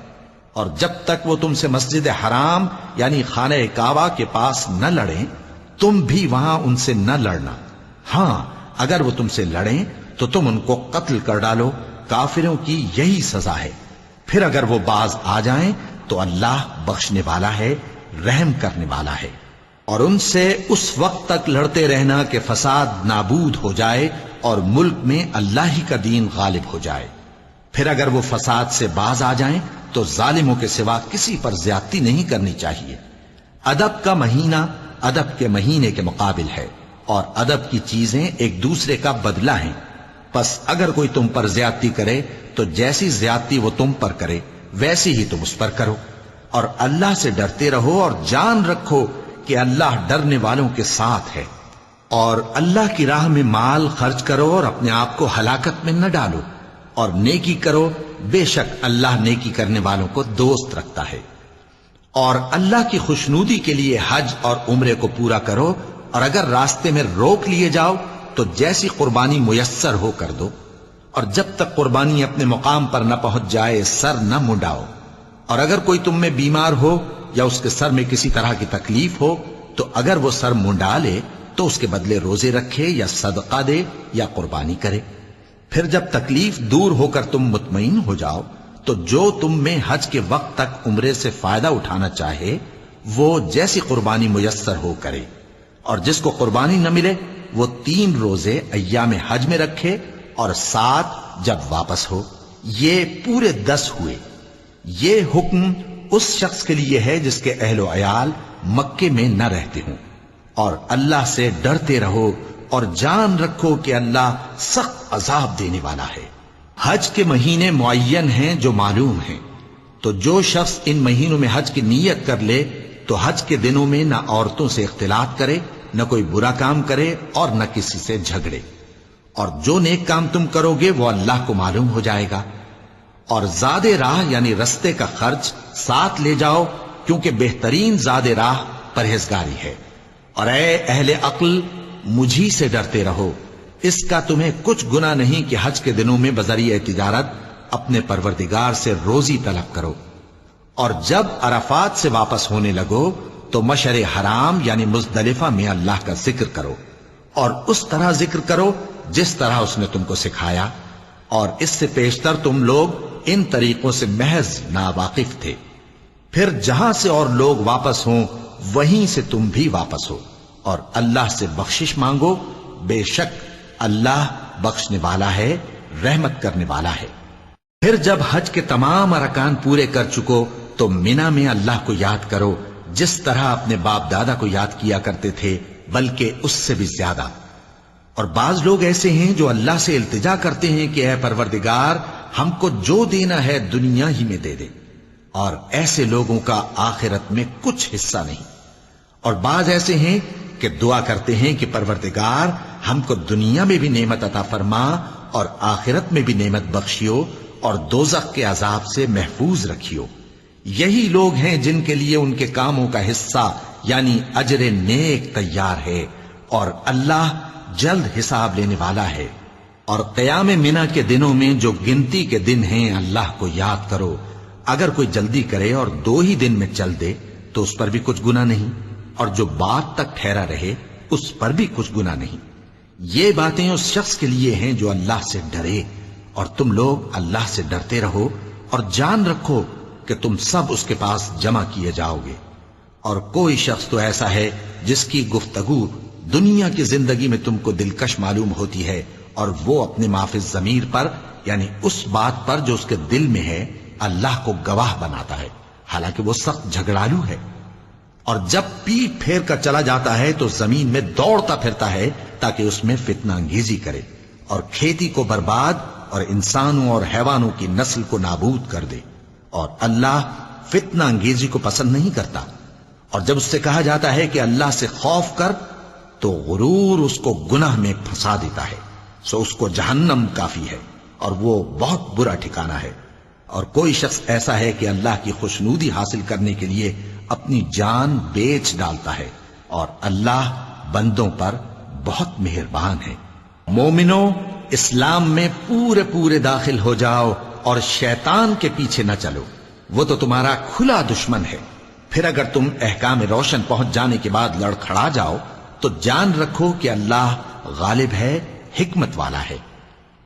اور جب تک وہ تم سے مسجد حرام یعنی خانہ کعبہ کے پاس نہ لڑیں تم بھی وہاں ان سے نہ لڑنا۔ ہاں اگر وہ تم سے لڑیں تو تم ان کو قتل کر ڈالو، کافروں کی یہی سزا ہے۔ پھر اگر وہ باز آ جائیں تو اللہ بخشنے والا ہے، رحم کرنے والا ہے۔ اور ان سے اس وقت تک لڑتے رہنا کہ فساد نابود ہو جائے اور ملک میں اللہ ہی کا دین غالب ہو جائے۔ پھر اگر وہ فساد سے باز آ جائیں تو ظالموں کے سوا کسی پر زیادتی نہیں کرنی چاہیے۔ ادب کا مہینہ ادب کے مہینے کے مقابل ہے، اور ادب کی چیزیں ایک دوسرے کا بدلہ ہیں۔ پس اگر کوئی تم پر زیادتی کرے تو جیسی زیادتی وہ تم پر کرے ویسی ہی تم اس پر کرو، اور اللہ سے ڈرتے رہو اور جان رکھو کہ اللہ ڈرنے والوں کے ساتھ ہے۔ اور اللہ کی راہ میں مال خرچ کرو اور اپنے آپ کو ہلاکت میں نہ ڈالو، اور نیکی کرو، بے شک اللہ نیکی کرنے والوں کو دوست رکھتا ہے۔ اور اللہ کی خوشنودی کے لیے حج اور عمرے کو پورا کرو، اور اگر راستے میں روک لیے جاؤ تو جیسی قربانی میسر ہو کر دو، اور جب تک قربانی اپنے مقام پر نہ پہنچ جائے سر نہ منڈاؤ۔ اور اگر کوئی تم میں بیمار ہو یا اس کے سر میں کسی طرح کی تکلیف ہو تو اگر وہ سر منڈا لے تو اس کے بدلے روزے رکھے یا صدقہ دے یا قربانی کرے۔ پھر جب تکلیف دور ہو کر تم مطمئن ہو جاؤ تو جو تم میں حج کے وقت تک عمرے سے فائدہ اٹھانا چاہے وہ جیسی قربانی میسر ہو کرے، اور جس کو قربانی نہ ملے وہ 3 روزے ایام حج میں رکھے اور 7 جب واپس ہو، یہ پورے 10 ہوئے۔ یہ حکم اس شخص کے لیے ہے جس کے اہل و عیال مکے میں نہ رہتے ہوں۔ اور اللہ سے ڈرتے رہو اور جان رکھو کہ اللہ سخت عذاب دینے والا ہے۔ حج کے مہینے معین ہیں جو معلوم ہیں، تو جو شخص ان مہینوں میں حج کی نیت کر لے تو حج کے دنوں میں نہ عورتوں سے اختلاط کرے، نہ کوئی برا کام کرے اور نہ کسی سے جھگڑے۔ اور جو نیک کام تم کرو گے وہ اللہ کو معلوم ہو جائے گا۔ اور زاد راہ یعنی رستے کا خرچ ساتھ لے جاؤ، کیونکہ بہترین زاد راہ پرہیزگاری ہے۔ اور اے اہل عقل مجھی سے ڈرتے رہو، اس کا تمہیں کچھ گناہ نہیں کہ حج کے دنوں میں بذریعہ تجارت اپنے پروردگار سے روزی طلب کرو۔ اور جب عرفات سے واپس ہونے لگو تو مشعر حرام یعنی مزدلفہ میں اللہ کا ذکر کرو، اور اس طرح ذکر کرو جس طرح اس نے تم کو سکھایا، اور اس سے پیشتر تم لوگ ان طریقوں سے محض ناواقف تھے۔ پھر جہاں سے اور لوگ واپس ہوں وہیں سے تم بھی واپس ہو، اور اللہ سے بخشش مانگو، بے شک اللہ بخشنے والا ہے، رحمت کرنے والا ہے۔ پھر جب حج کے تمام ارکان پورے کر چکو تو مینا میں اللہ کو یاد کرو جس طرح اپنے باپ دادا کو یاد کیا کرتے تھے، بلکہ اس سے بھی زیادہ۔ اور بعض لوگ ایسے ہیں جو اللہ سے التجا کرتے ہیں کہ اے پروردگار ہم کو جو دینا ہے دنیا ہی میں دے دے، اور ایسے لوگوں کا آخرت میں کچھ حصہ نہیں۔ اور بعض ایسے ہیں کہ دعا کرتے ہیں کہ پروردگار ہم کو دنیا میں بھی نعمت عطا فرما اور آخرت میں بھی نعمت بخشیو اور دوزخ کے عذاب سے محفوظ رکھیو۔ یہی لوگ ہیں جن کے لیے ان کے کاموں کا حصہ یعنی اجر نیک تیار ہے، اور اللہ جلد حساب لینے والا ہے۔ اور قیام منا کے دنوں میں جو گنتی کے دن ہیں اللہ کو یاد کرو۔ اگر کوئی جلدی کرے اور 2 ہی دن میں چل دے تو اس پر بھی کچھ گناہ نہیں، اور جو بات تک ٹھہرا رہے اس پر بھی کچھ گناہ نہیں۔ یہ باتیں اس شخص کے لیے ہیں جو اللہ سے ڈرے، اور تم لوگ اللہ سے ڈرتے رہو اور جان رکھو کہ تم سب اس کے پاس جمع کیے جاؤ گے۔ اور کوئی شخص تو ایسا ہے جس کی گفتگو دنیا کی زندگی میں تم کو دلکش معلوم ہوتی ہے اور وہ اپنے معافی ضمیر پر یعنی اس بات پر جو اس کے دل میں ہے اللہ کو گواہ بناتا ہے، حالانکہ وہ سخت جھگڑالو ہے۔ اور جب پیٹ پھیر کر چلا جاتا ہے تو زمین میں دوڑتا پھرتا ہے تاکہ اس میں فتنہ انگیزی کرے اور کھیتی کو برباد اور انسانوں اور حیوانوں کی نسل کو نابود کر دے، اور اللہ فتنہ انگیزی کو پسند نہیں کرتا۔ اور جب اس سے کہا جاتا ہے کہ اللہ سے خوف کر تو غرور اس کو گناہ میں پھنسا دیتا ہے، سو اس کو جہنم کافی ہے اور وہ بہت برا ٹھکانہ ہے۔ اور کوئی شخص ایسا ہے کہ اللہ کی خوشنودی حاصل کرنے کے لیے اپنی جان بیچ ڈالتا ہے، اور اللہ بندوں پر بہت مہربان ہے۔ مومنو، اسلام میں پورے داخل ہو جاؤ اور شیطان کے پیچھے نہ چلو، وہ تو تمہارا کھلا دشمن ہے۔ پھر اگر تم احکام روشن پہنچ جانے کے بعد لڑکھڑا جاؤ تو جان رکھو کہ اللہ غالب ہے، حکمت والا ہے۔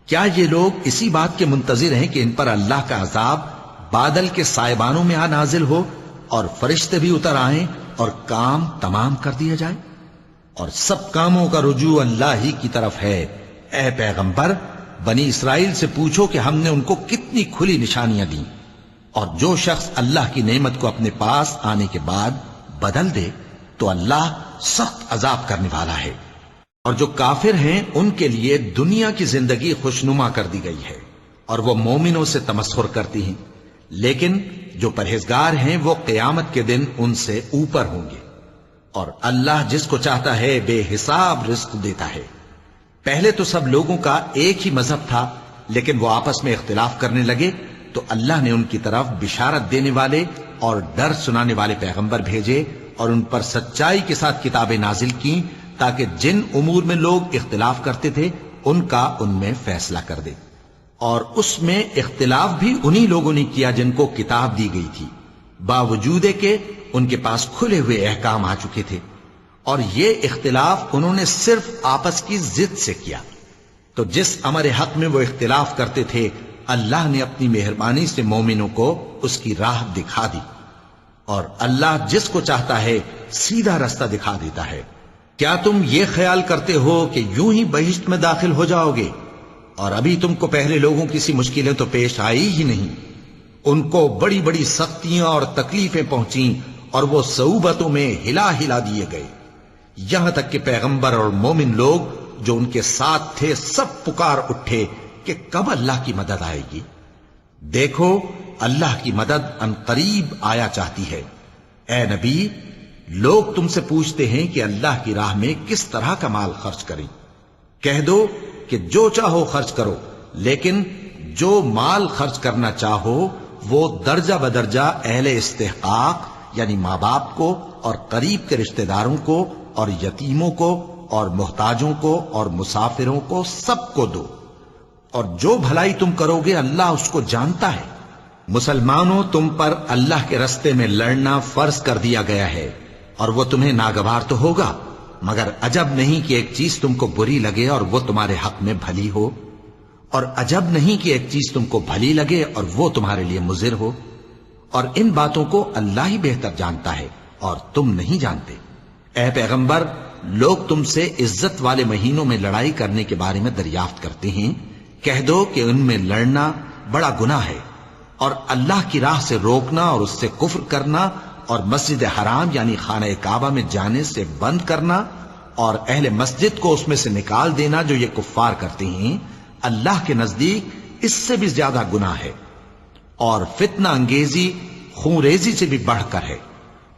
کیا یہ لوگ اسی بات کے منتظر ہیں کہ ان پر اللہ کا عذاب بادل کے سائبانوں میں نازل ہو اور فرشتے بھی اتر آئیں اور کام تمام کر دیا جائے؟ اور سب کاموں کا رجوع اللہ ہی کی طرف ہے۔ اے پیغمبر، بنی اسرائیل سے پوچھو کہ ہم نے ان کو کتنی کھلی نشانیاں دیں، اور جو شخص اللہ کی نعمت کو اپنے پاس آنے کے بعد بدل دے تو اللہ سخت عذاب کرنے والا ہے۔ اور جو کافر ہیں ان کے لیے دنیا کی زندگی خوشنما کر دی گئی ہے اور وہ مومنوں سے تمسخر کرتی ہیں، لیکن جو پرہیزگار ہیں وہ قیامت کے دن ان سے اوپر ہوں گے۔ اور اللہ جس کو چاہتا ہے بے حساب رزق دیتا ہے۔ پہلے تو سب لوگوں کا ایک ہی مذہب تھا، لیکن وہ آپس میں اختلاف کرنے لگے تو اللہ نے ان کی طرف بشارت دینے والے اور ڈر سنانے والے پیغمبر بھیجے اور ان پر سچائی کے ساتھ کتابیں نازل کی تاکہ جن امور میں لوگ اختلاف کرتے تھے ان کا ان میں فیصلہ کر دے۔ اور اس میں اختلاف بھی انہی لوگوں نے کیا جن کو کتاب دی گئی تھی، باوجود کہ ان کے پاس کھلے ہوئے احکام آ چکے تھے، اور یہ اختلاف انہوں نے صرف آپس کی ضد سے کیا۔ تو جس امر حق میں وہ اختلاف کرتے تھے اللہ نے اپنی مہربانی سے مومنوں کو اس کی راہ دکھا دی، اور اللہ جس کو چاہتا ہے سیدھا رستہ دکھا دیتا ہے۔ کیا تم یہ خیال کرتے ہو کہ یوں ہی بہشت میں داخل ہو جاؤ گے، اور ابھی تم کو پہلے لوگوں کی سی مشکلیں تو پیش آئی ہی نہیں؟ ان کو بڑی بڑی سختیاں اور تکلیفیں پہنچیں اور وہ صعوبتوں میں ہلا ہلا دیے گئے، یہاں تک کہ پیغمبر اور مومن لوگ جو ان کے ساتھ تھے سب پکار اٹھے کہ کب اللہ کی مدد آئے گی۔ دیکھو اللہ کی مدد ان قریب آیا چاہتی ہے۔ اے نبی، لوگ تم سے پوچھتے ہیں کہ اللہ کی راہ میں کس طرح کا مال خرچ کریں۔ کہہ دو کہ جو چاہو خرچ کرو، لیکن جو مال خرچ کرنا چاہو وہ درجہ بدرجہ اہل استحقاق یعنی ماں باپ کو اور قریب کے رشتہ داروں کو اور یتیموں کو اور محتاجوں کو اور مسافروں کو سب کو دو، اور جو بھلائی تم کرو گے اللہ اس کو جانتا ہے۔ مسلمانوں، تم پر اللہ کے رستے میں لڑنا فرض کر دیا گیا ہے، اور وہ تمہیں ناگوار تو ہوگا، مگر عجب نہیں کہ ایک چیز تم کو بری لگے اور وہ تمہارے حق میں بھلی ہو، اور عجب نہیں کہ ایک چیز تم کو بھلی لگے اور وہ تمہارے لیے مضر ہو، اور ان باتوں کو اللہ ہی بہتر جانتا ہے اور تم نہیں جانتے۔ اے پیغمبر، لوگ تم سے عزت والے مہینوں میں لڑائی کرنے کے بارے میں دریافت کرتے ہیں، کہہ دو کہ ان میں لڑنا بڑا گناہ ہے، اور اللہ کی راہ سے روکنا اور اس سے کفر کرنا اور مسجد حرام یعنی خانہ کعبہ میں جانے سے بند کرنا اور اہل مسجد کو اس میں سے نکال دینا جو یہ کفار کرتے ہیں، اللہ کے نزدیک اس سے بھی زیادہ گناہ ہے، اور فتنہ انگیزی خونریزی سے بھی بڑھ کر ہے۔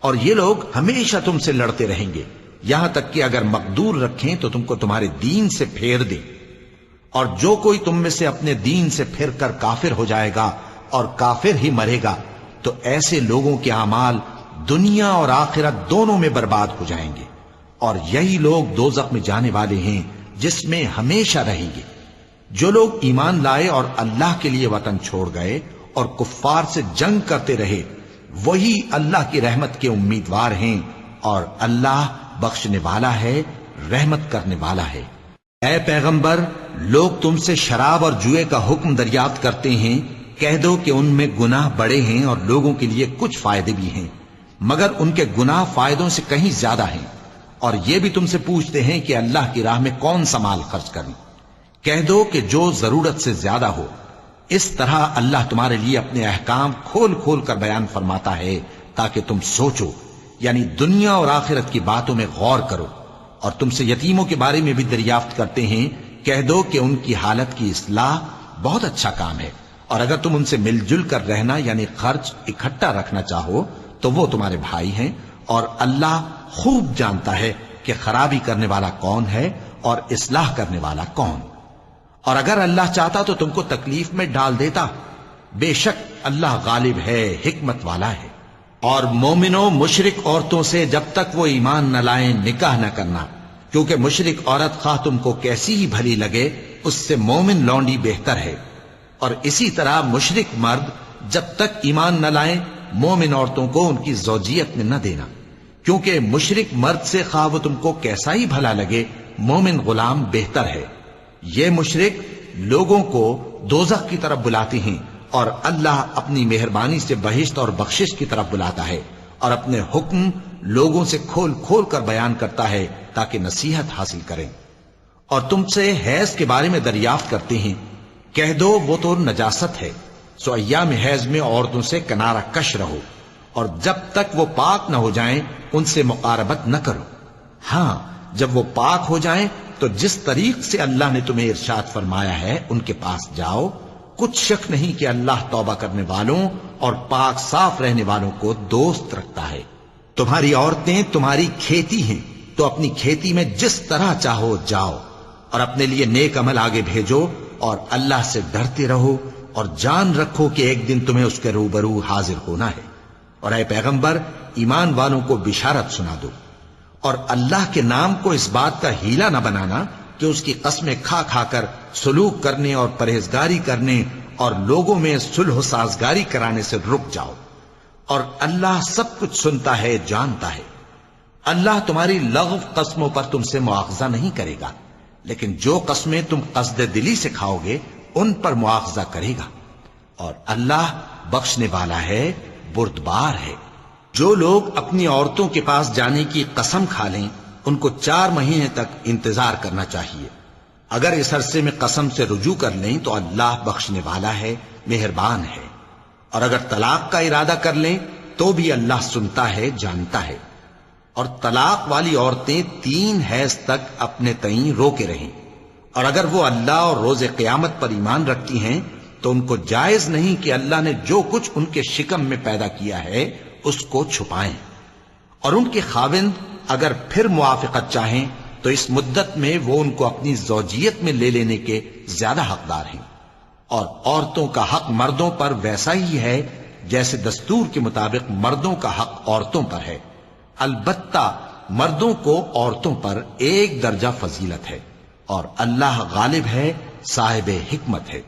اور یہ لوگ ہمیشہ تم سے لڑتے رہیں گے، یہاں تک کہ اگر مقدور رکھیں تو تم کو تمہارے دین سے پھیر دیں، اور جو کوئی تم میں سے اپنے دین سے پھر کر کافر ہو جائے گا اور کافر ہی مرے گا تو ایسے لوگوں کے اعمال دنیا اور آخرت دونوں میں برباد ہو جائیں گے، اور یہی لوگ دوزخ میں جانے والے ہیں جس میں ہمیشہ رہیں گے۔ جو لوگ ایمان لائے اور اللہ کے لیے وطن چھوڑ گئے اور کفار سے جنگ کرتے رہے وہی اللہ کی رحمت کے امیدوار ہیں، اور اللہ بخشنے والا ہے، رحمت کرنے والا ہے۔ اے پیغمبر، لوگ تم سے شراب اور جوئے کا حکم دریافت کرتے ہیں، کہہ دو کہ ان میں گناہ بڑے ہیں اور لوگوں کے لیے کچھ فائدے بھی ہیں، مگر ان کے گناہ فائدوں سے کہیں زیادہ ہیں۔ اور یہ بھی تم سے پوچھتے ہیں کہ اللہ کی راہ میں کون سا مال خرچ کریں۔ کہہ دو کہ جو ضرورت سے زیادہ ہو. اس طرح اللہ تمہارے لیے اپنے احکام کھول کھول کر بیان فرماتا ہے تاکہ تم سوچو، یعنی دنیا اور آخرت کی باتوں میں غور کرو. اور تم سے یتیموں کے بارے میں بھی دریافت کرتے ہیں، کہہ دو کہ ان کی حالت کی اصلاح بہت اچھا کام ہے، اور اگر تم ان سے مل جل کر رہنا یعنی خرچ اکٹھا رکھنا چاہو تو وہ تمہارے بھائی ہیں، اور اللہ خوب جانتا ہے کہ خرابی کرنے والا کون ہے اور اصلاح کرنے والا کون. اور اگر اللہ چاہتا تو تم کو تکلیف میں ڈال دیتا، بے شک اللہ غالب ہے، حکمت والا ہے. اور مومنوں مشرک عورتوں سے جب تک وہ ایمان نہ لائیں نکاح نہ کرنا، کیونکہ مشرک عورت خواہ تم کو کیسی ہی بھلی لگے اس سے مومن لونڈی بہتر ہے. اور اسی طرح مشرک مرد جب تک ایمان نہ لائیں مومن عورتوں کو ان کی زوجیت میں نہ دینا، کیونکہ مشرک مرد سے خواہ وہ تم کو کیسا ہی بھلا لگے مومن غلام بہتر ہے. یہ مشرک لوگوں کو دوزخ کی طرف بلاتے ہیں، اور اللہ اپنی مہربانی سے بہشت اور بخشش کی طرف بلاتا ہے، اور اپنے حکم لوگوں سے کھول کھول کر بیان کرتا ہے تاکہ نصیحت حاصل کریں. اور تم سے حیض کے بارے میں دریافت کرتے ہیں، کہہ دو وہ تو نجاست ہے، سو ایام حیض میں عورتوں سے کنارہ کش رہو، اور جب تک وہ پاک نہ ہو جائیں ان سے مقاربت نہ کرو. ہاں جب وہ پاک ہو جائیں تو جس طریق سے اللہ نے تمہیں ارشاد فرمایا ہے ان کے پاس جاؤ. کچھ شک نہیں کہ اللہ توبہ کرنے والوں اور پاک صاف رہنے والوں کو دوست رکھتا ہے. تمہاری عورتیں تمہاری کھیتی ہیں، تو اپنی کھیتی میں جس طرح چاہو جاؤ، اور اپنے لیے نیک عمل آگے بھیجو، اور اللہ سے ڈرتے رہو، اور جان رکھو کہ ایک دن تمہیں اس کے روبرو حاضر ہونا ہے. اور اے پیغمبر ایمان والوں کو بشارت سنا دو، اور اللہ کے نام کو اس بات کا ہیلا نہ بنانا کہ اس کی قسمیں کھا کھا کر سلوک کرنے اور پرہیزگاری کرنے اور لوگوں میں صلح و سازگاری کرانے سے رک جاؤ. اور اللہ سب کچھ سنتا ہے، جانتا ہے. اللہ تمہاری لغو قسموں پر تم سے مواخذہ نہیں کرے گا، لیکن جو قسمیں تم قصد دلی سے کھاؤ گے ان پر مواخذہ کرے گا. اور اللہ بخشنے والا ہے، بردبار ہے. جو لوگ اپنی عورتوں کے پاس جانے کی قسم کھا لیں ان کو 4 مہینے تک انتظار کرنا چاہیے. اگر اس عرصے میں قسم سے رجوع کر لیں تو اللہ بخشنے والا ہے، مہربان ہے. اور اگر طلاق کا ارادہ کر لیں تو بھی اللہ سنتا ہے، جانتا ہے. اور طلاق والی عورتیں 3 حیض تک اپنے تئیں روکے رہیں، اور اگر وہ اللہ اور روز قیامت پر ایمان رکھتی ہیں تو ان کو جائز نہیں کہ اللہ نے جو کچھ ان کے شکم میں پیدا کیا ہے اس کو چھپائیں. اور ان کے خاوند اگر پھر موافقت چاہیں تو اس مدت میں وہ ان کو اپنی زوجیت میں لے لینے کے زیادہ حقدار ہیں. اور عورتوں کا حق مردوں پر ویسا ہی ہے جیسے دستور کے مطابق مردوں کا حق عورتوں پر ہے. البتہ مردوں کو عورتوں پر 1 درجہ فضیلت ہے، اور اللہ غالب ہے، صاحب حکمت ہے.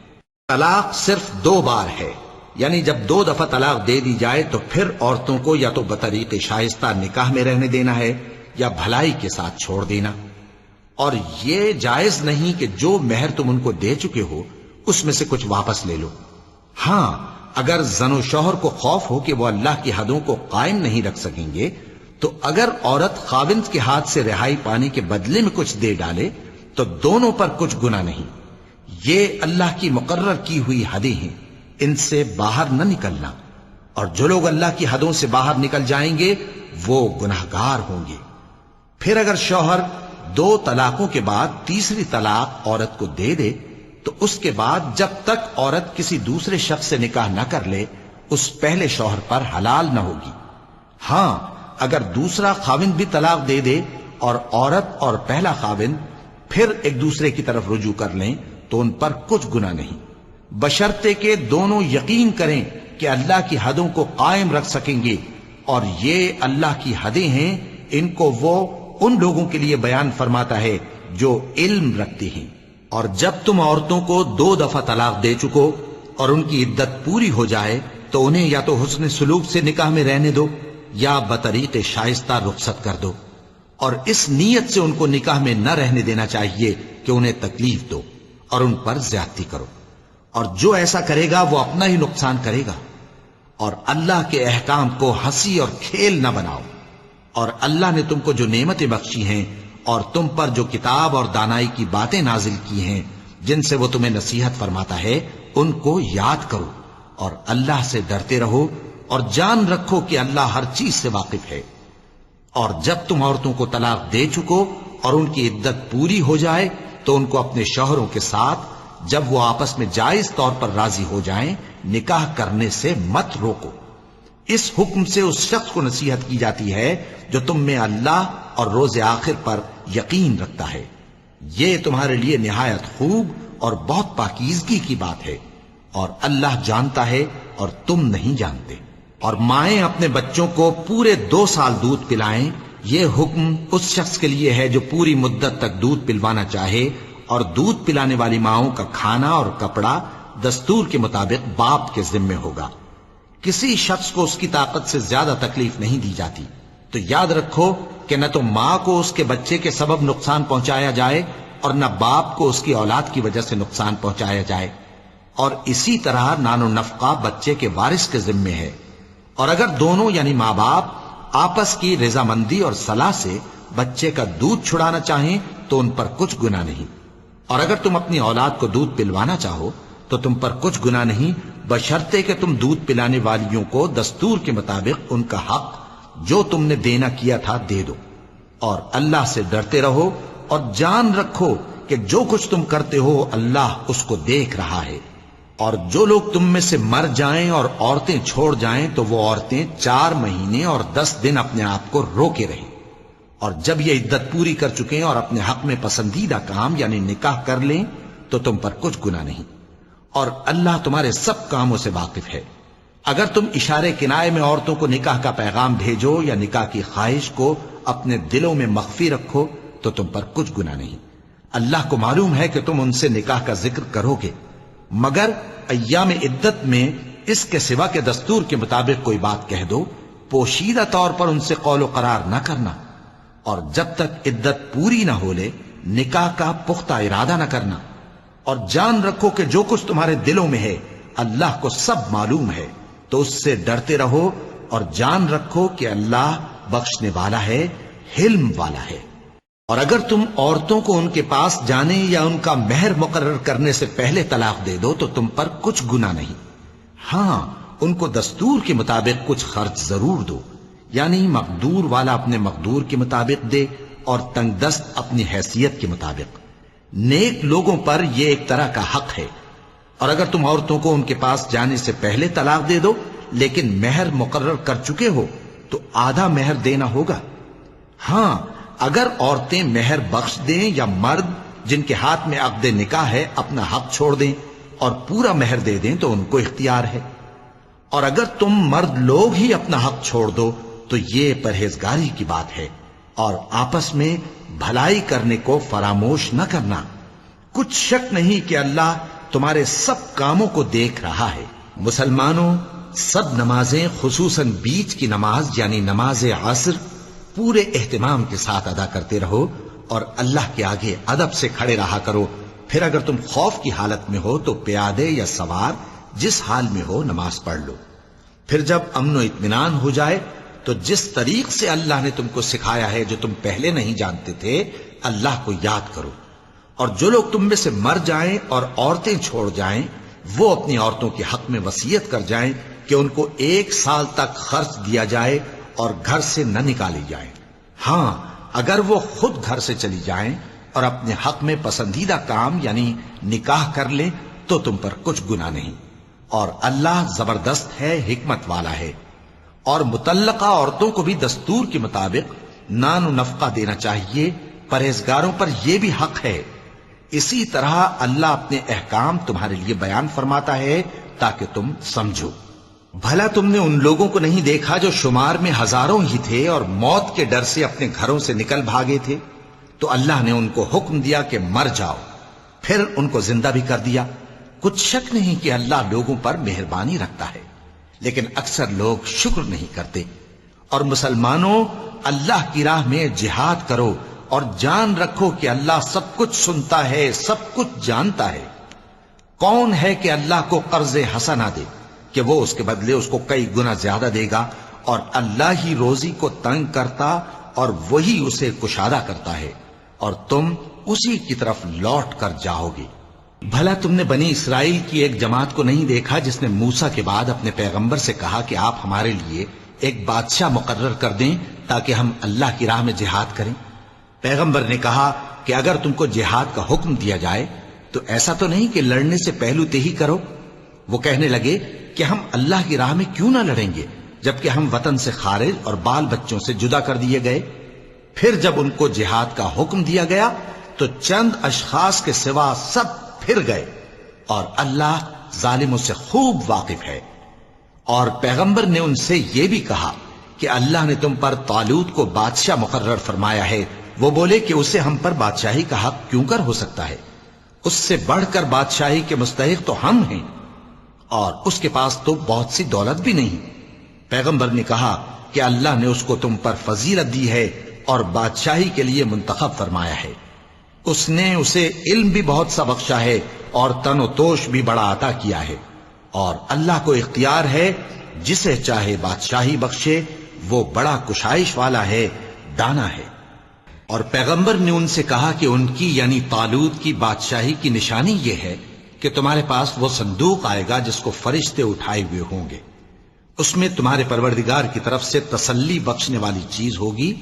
طلاق صرف 2 بار ہے، یعنی جب 2 دفعہ طلاق دے دی جائے تو پھر عورتوں کو یا تو بطریق شائستہ نکاح میں رہنے دینا ہے یا بھلائی کے ساتھ چھوڑ دینا. اور یہ جائز نہیں کہ جو مہر تم ان کو دے چکے ہو اس میں سے کچھ واپس لے لو. ہاں اگر زن و شوہر کو خوف ہو کہ وہ اللہ کی حدوں کو قائم نہیں رکھ سکیں گے تو اگر عورت خاوند کے ہاتھ سے رہائی پانے کے بدلے میں کچھ دے ڈالے تو دونوں پر کچھ گناہ نہیں. یہ اللہ کی مقرر کی ہوئی حدیں ہیں، ان سے باہر نہ نکلنا. اور جو لوگ اللہ کی حدوں سے باہر نکل جائیں گے وہ گناہگار ہوں گے. پھر اگر شوہر 2 طلاقوں کے بعد تیسری طلاق عورت کو دے دے تو اس کے بعد جب تک عورت کسی دوسرے شخص سے نکاح نہ کر لے اس پہلے شوہر پر حلال نہ ہوگی. ہاں اگر دوسرا خاوند بھی طلاق دے دے اور عورت اور پہلا خاوند پھر ایک دوسرے کی طرف رجوع کر لیں تو ان پر کچھ گناہ نہیں، بشرطے کہ دونوں یقین کریں کہ اللہ کی حدوں کو قائم رکھ سکیں گے. اور یہ اللہ کی حدیں ہیں، ان کو وہ ان لوگوں کے لیے بیان فرماتا ہے جو علم رکھتے ہیں. اور جب تم عورتوں کو 2 دفعہ طلاق دے چکو اور ان کی عدت پوری ہو جائے تو انہیں یا تو حسن سلوک سے نکاح میں رہنے دو یا بطریق شائستہ رخصت کر دو. اور اس نیت سے ان کو نکاح میں نہ رہنے دینا چاہیے کہ انہیں تکلیف دو اور ان پر زیادتی کرو. اور جو ایسا کرے گا وہ اپنا ہی نقصان کرے گا. اور اللہ کے احکام کو ہنسی اور کھیل نہ بناؤ. اور اللہ نے تم کو جو نعمتیں بخشی ہیں اور تم پر جو کتاب اور دانائی کی باتیں نازل کی ہیں جن سے وہ تمہیں نصیحت فرماتا ہے ان کو یاد کرو، اور اللہ سے ڈرتے رہو، اور جان رکھو کہ اللہ ہر چیز سے واقف ہے۔ اور جب تم عورتوں کو طلاق دے چکو اور ان کی عدت پوری ہو جائے تو ان کو اپنے شوہروں کے ساتھ جب وہ آپس میں جائز طور پر راضی ہو جائیں نکاح کرنے سے مت روکو۔ اس حکم سے اس شخص کو نصیحت کی جاتی ہے جو تم میں اللہ اور روز آخر پر یقین رکھتا ہے۔ یہ تمہارے لیے نہایت خوب اور بہت پاکیزگی کی بات ہے، اور اللہ جانتا ہے اور تم نہیں جانتے۔ اور مائیں اپنے بچوں کو پورے 2 سال دودھ پلائیں، یہ حکم اس شخص کے لیے ہے جو پوری مدت تک دودھ پلوانا چاہے، اور دودھ پلانے والی ماؤں کا کھانا اور کپڑا دستور کے مطابق باپ کے ذمے ہوگا۔ کسی شخص کو اس کی طاقت سے زیادہ تکلیف نہیں دی جاتی، تو یاد رکھو کہ نہ تو ماں کو اس کے بچے کے سبب نقصان پہنچایا جائے اور نہ باپ کو اس کی اولاد کی وجہ سے نقصان پہنچایا جائے، اور اسی طرح نان و نفقہ بچے کے وارث کے ذمے ہے۔ اور اگر دونوں یعنی ماں باپ آپس کی رضامندی اور صلاح سے بچے کا دودھ چھڑانا چاہیں تو ان پر کچھ گناہ نہیں، اور اگر تم اپنی اولاد کو دودھ پلوانا چاہو تو تم پر کچھ گناہ نہیں، بشرطے کہ تم دودھ پلانے والیوں کو دستور کے مطابق ان کا حق جو تم نے دینا کیا تھا دے دو۔ اور اللہ سے ڈرتے رہو اور جان رکھو کہ جو کچھ تم کرتے ہو اللہ اس کو دیکھ رہا ہے۔ اور جو لوگ تم میں سے مر جائیں اور عورتیں چھوڑ جائیں تو وہ عورتیں 4 مہینے اور 10 دن اپنے آپ کو روکے رہیں، اور جب یہ عدت پوری کر چکیں اور اپنے حق میں پسندیدہ کام یعنی نکاح کر لیں تو تم پر کچھ گناہ نہیں، اور اللہ تمہارے سب کاموں سے واقف ہے۔ اگر تم اشارے کنائے میں عورتوں کو نکاح کا پیغام بھیجو یا نکاح کی خواہش کو اپنے دلوں میں مخفی رکھو تو تم پر کچھ گناہ نہیں۔ اللہ کو معلوم ہے کہ تم ان سے نکاح کا ذکر کرو گے، مگر ایام عدت میں اس کے سوا کے دستور کے مطابق کوئی بات کہہ دو، پوشیدہ طور پر ان سے قول و قرار نہ کرنا، اور جب تک عدت پوری نہ ہو لے نکاح کا پختہ ارادہ نہ کرنا۔ اور جان رکھو کہ جو کچھ تمہارے دلوں میں ہے اللہ کو سب معلوم ہے، تو اس سے ڈرتے رہو، اور جان رکھو کہ اللہ بخشنے والا ہے، حلم والا ہے۔ اور اگر تم عورتوں کو ان کے پاس جانے یا ان کا مہر مقرر کرنے سے پہلے طلاق دے دو تو تم پر کچھ گناہ نہیں، ہاں ان کو دستور کے مطابق کچھ خرچ ضرور دو، یعنی مقدور والا اپنے مقدور کے مطابق دے اور تنگ دست اپنی حیثیت کے مطابق۔ نیک لوگوں پر یہ ایک طرح کا حق ہے۔ اور اگر تم عورتوں کو ان کے پاس جانے سے پہلے طلاق دے دو لیکن مہر مقرر کر چکے ہو تو آدھا مہر دینا ہوگا۔ ہاں اگر عورتیں مہر بخش دیں یا مرد جن کے ہاتھ میں عقد نکاح ہے اپنا حق چھوڑ دیں اور پورا مہر دے دیں تو ان کو اختیار ہے۔ اور اگر تم مرد لوگ ہی اپنا حق چھوڑ دو تو یہ پرہیزگاری کی بات ہے، اور آپس میں بھلائی کرنے کو فراموش نہ کرنا۔ کچھ شک نہیں کہ اللہ تمہارے سب کاموں کو دیکھ رہا ہے۔ مسلمانوں، سب نمازیں خصوصاً بیچ کی نماز یعنی نماز عصر پورے اہتمام کے ساتھ ادا کرتے رہو، اور اللہ کے آگے ادب سے کھڑے رہا کرو۔ پھر اگر تم خوف کی حالت میں ہو تو پیادے یا سوار جس حال میں ہو نماز پڑھ لو۔ پھر جب امن و اطمینان ہو جائے تو جس طریق سے اللہ نے تم کو سکھایا ہے جو تم پہلے نہیں جانتے تھے اللہ کو یاد کرو۔ اور جو لوگ تم میں سے مر جائیں اور عورتیں چھوڑ جائیں وہ اپنی عورتوں کے حق میں وصیت کر جائیں کہ ان کو 1 سال تک خرچ دیا جائے اور گھر سے نہ نکالی جائیں۔ ہاں اگر وہ خود گھر سے چلی جائیں اور اپنے حق میں پسندیدہ کام یعنی نکاح کر لیں تو تم پر کچھ گناہ نہیں، اور اللہ زبردست ہے، حکمت والا ہے۔ اور مطلقہ عورتوں کو بھی دستور کے مطابق نان و نفقہ دینا چاہیے، پرہیزگاروں پر یہ بھی حق ہے۔ اسی طرح اللہ اپنے احکام تمہارے لیے بیان فرماتا ہے تاکہ تم سمجھو۔ بھلا تم نے ان لوگوں کو نہیں دیکھا جو شمار میں ہزاروں ہی تھے اور موت کے ڈر سے اپنے گھروں سے نکل بھاگے تھے؟ تو اللہ نے ان کو حکم دیا کہ مر جاؤ، پھر ان کو زندہ بھی کر دیا۔ کچھ شک نہیں کہ اللہ لوگوں پر مہربانی رکھتا ہے، لیکن اکثر لوگ شکر نہیں کرتے۔ اور مسلمانوں، اللہ کی راہ میں جہاد کرو اور جان رکھو کہ اللہ سب کچھ سنتا ہے، سب کچھ جانتا ہے۔ کون ہے کہ اللہ کو قرض حسنہ دے کہ وہ اس کے بدلے اس کو کئی گنا زیادہ دے گا؟ اور اللہ ہی روزی کو تنگ کرتا اور وہی اسے کشادہ کرتا ہے، اور تم اسی کی طرف لوٹ کر جاؤ گے۔ بھلا تم نے بنی اسرائیل کی ایک جماعت کو نہیں دیکھا جس نے موسیٰ کے بعد اپنے پیغمبر سے کہا کہ آپ ہمارے لیے ایک بادشاہ مقرر کر دیں تاکہ ہم اللہ کی راہ میں جہاد کریں؟ پیغمبر نے کہا کہ اگر تم کو جہاد کا حکم دیا جائے تو ایسا تو نہیں کہ لڑنے سے پہلو تہی کرو۔ وہ کہنے لگے کہ ہم اللہ کی راہ میں کیوں نہ لڑیں گے جبکہ ہم وطن سے خارج اور بال بچوں سے جدا کر دیے گئے۔ پھر جب ان کو جہاد کا حکم دیا گیا تو چند اشخاص کے سوا سب پھر گئے، اور اللہ ظالموں سے خوب واقف ہے۔ اور پیغمبر نے ان سے یہ بھی کہا کہ اللہ نے تم پر طالوت کو بادشاہ مقرر فرمایا ہے۔ وہ بولے کہ اسے ہم پر بادشاہی کا حق کیوں کر ہو سکتا ہے؟ اس سے بڑھ کر بادشاہی کے مستحق تو ہم ہیں، اور اس کے پاس تو بہت سی دولت بھی نہیں۔ پیغمبر نے کہا کہ اللہ نے اس کو تم پر فضیلت دی ہے اور بادشاہی کے لیے منتخب فرمایا ہے۔ اس نے اسے علم بھی بہت سا بخشا ہے اور تن و توش بھی بڑا عطا کیا ہے، اور اللہ کو اختیار ہے جسے چاہے بادشاہی بخشے، وہ بڑا کشائش والا ہے، دانا ہے۔ اور پیغمبر نے ان سے کہا کہ ان کی یعنی طالوت کی بادشاہی کی نشانی یہ ہے کہ تمہارے پاس وہ صندوق آئے گا جس کو فرشتے اٹھائے ہوئے ہوں گے۔ اس میں تمہارے پروردگار کی طرف سے تسلی بخشنے والی چیز ہوگی،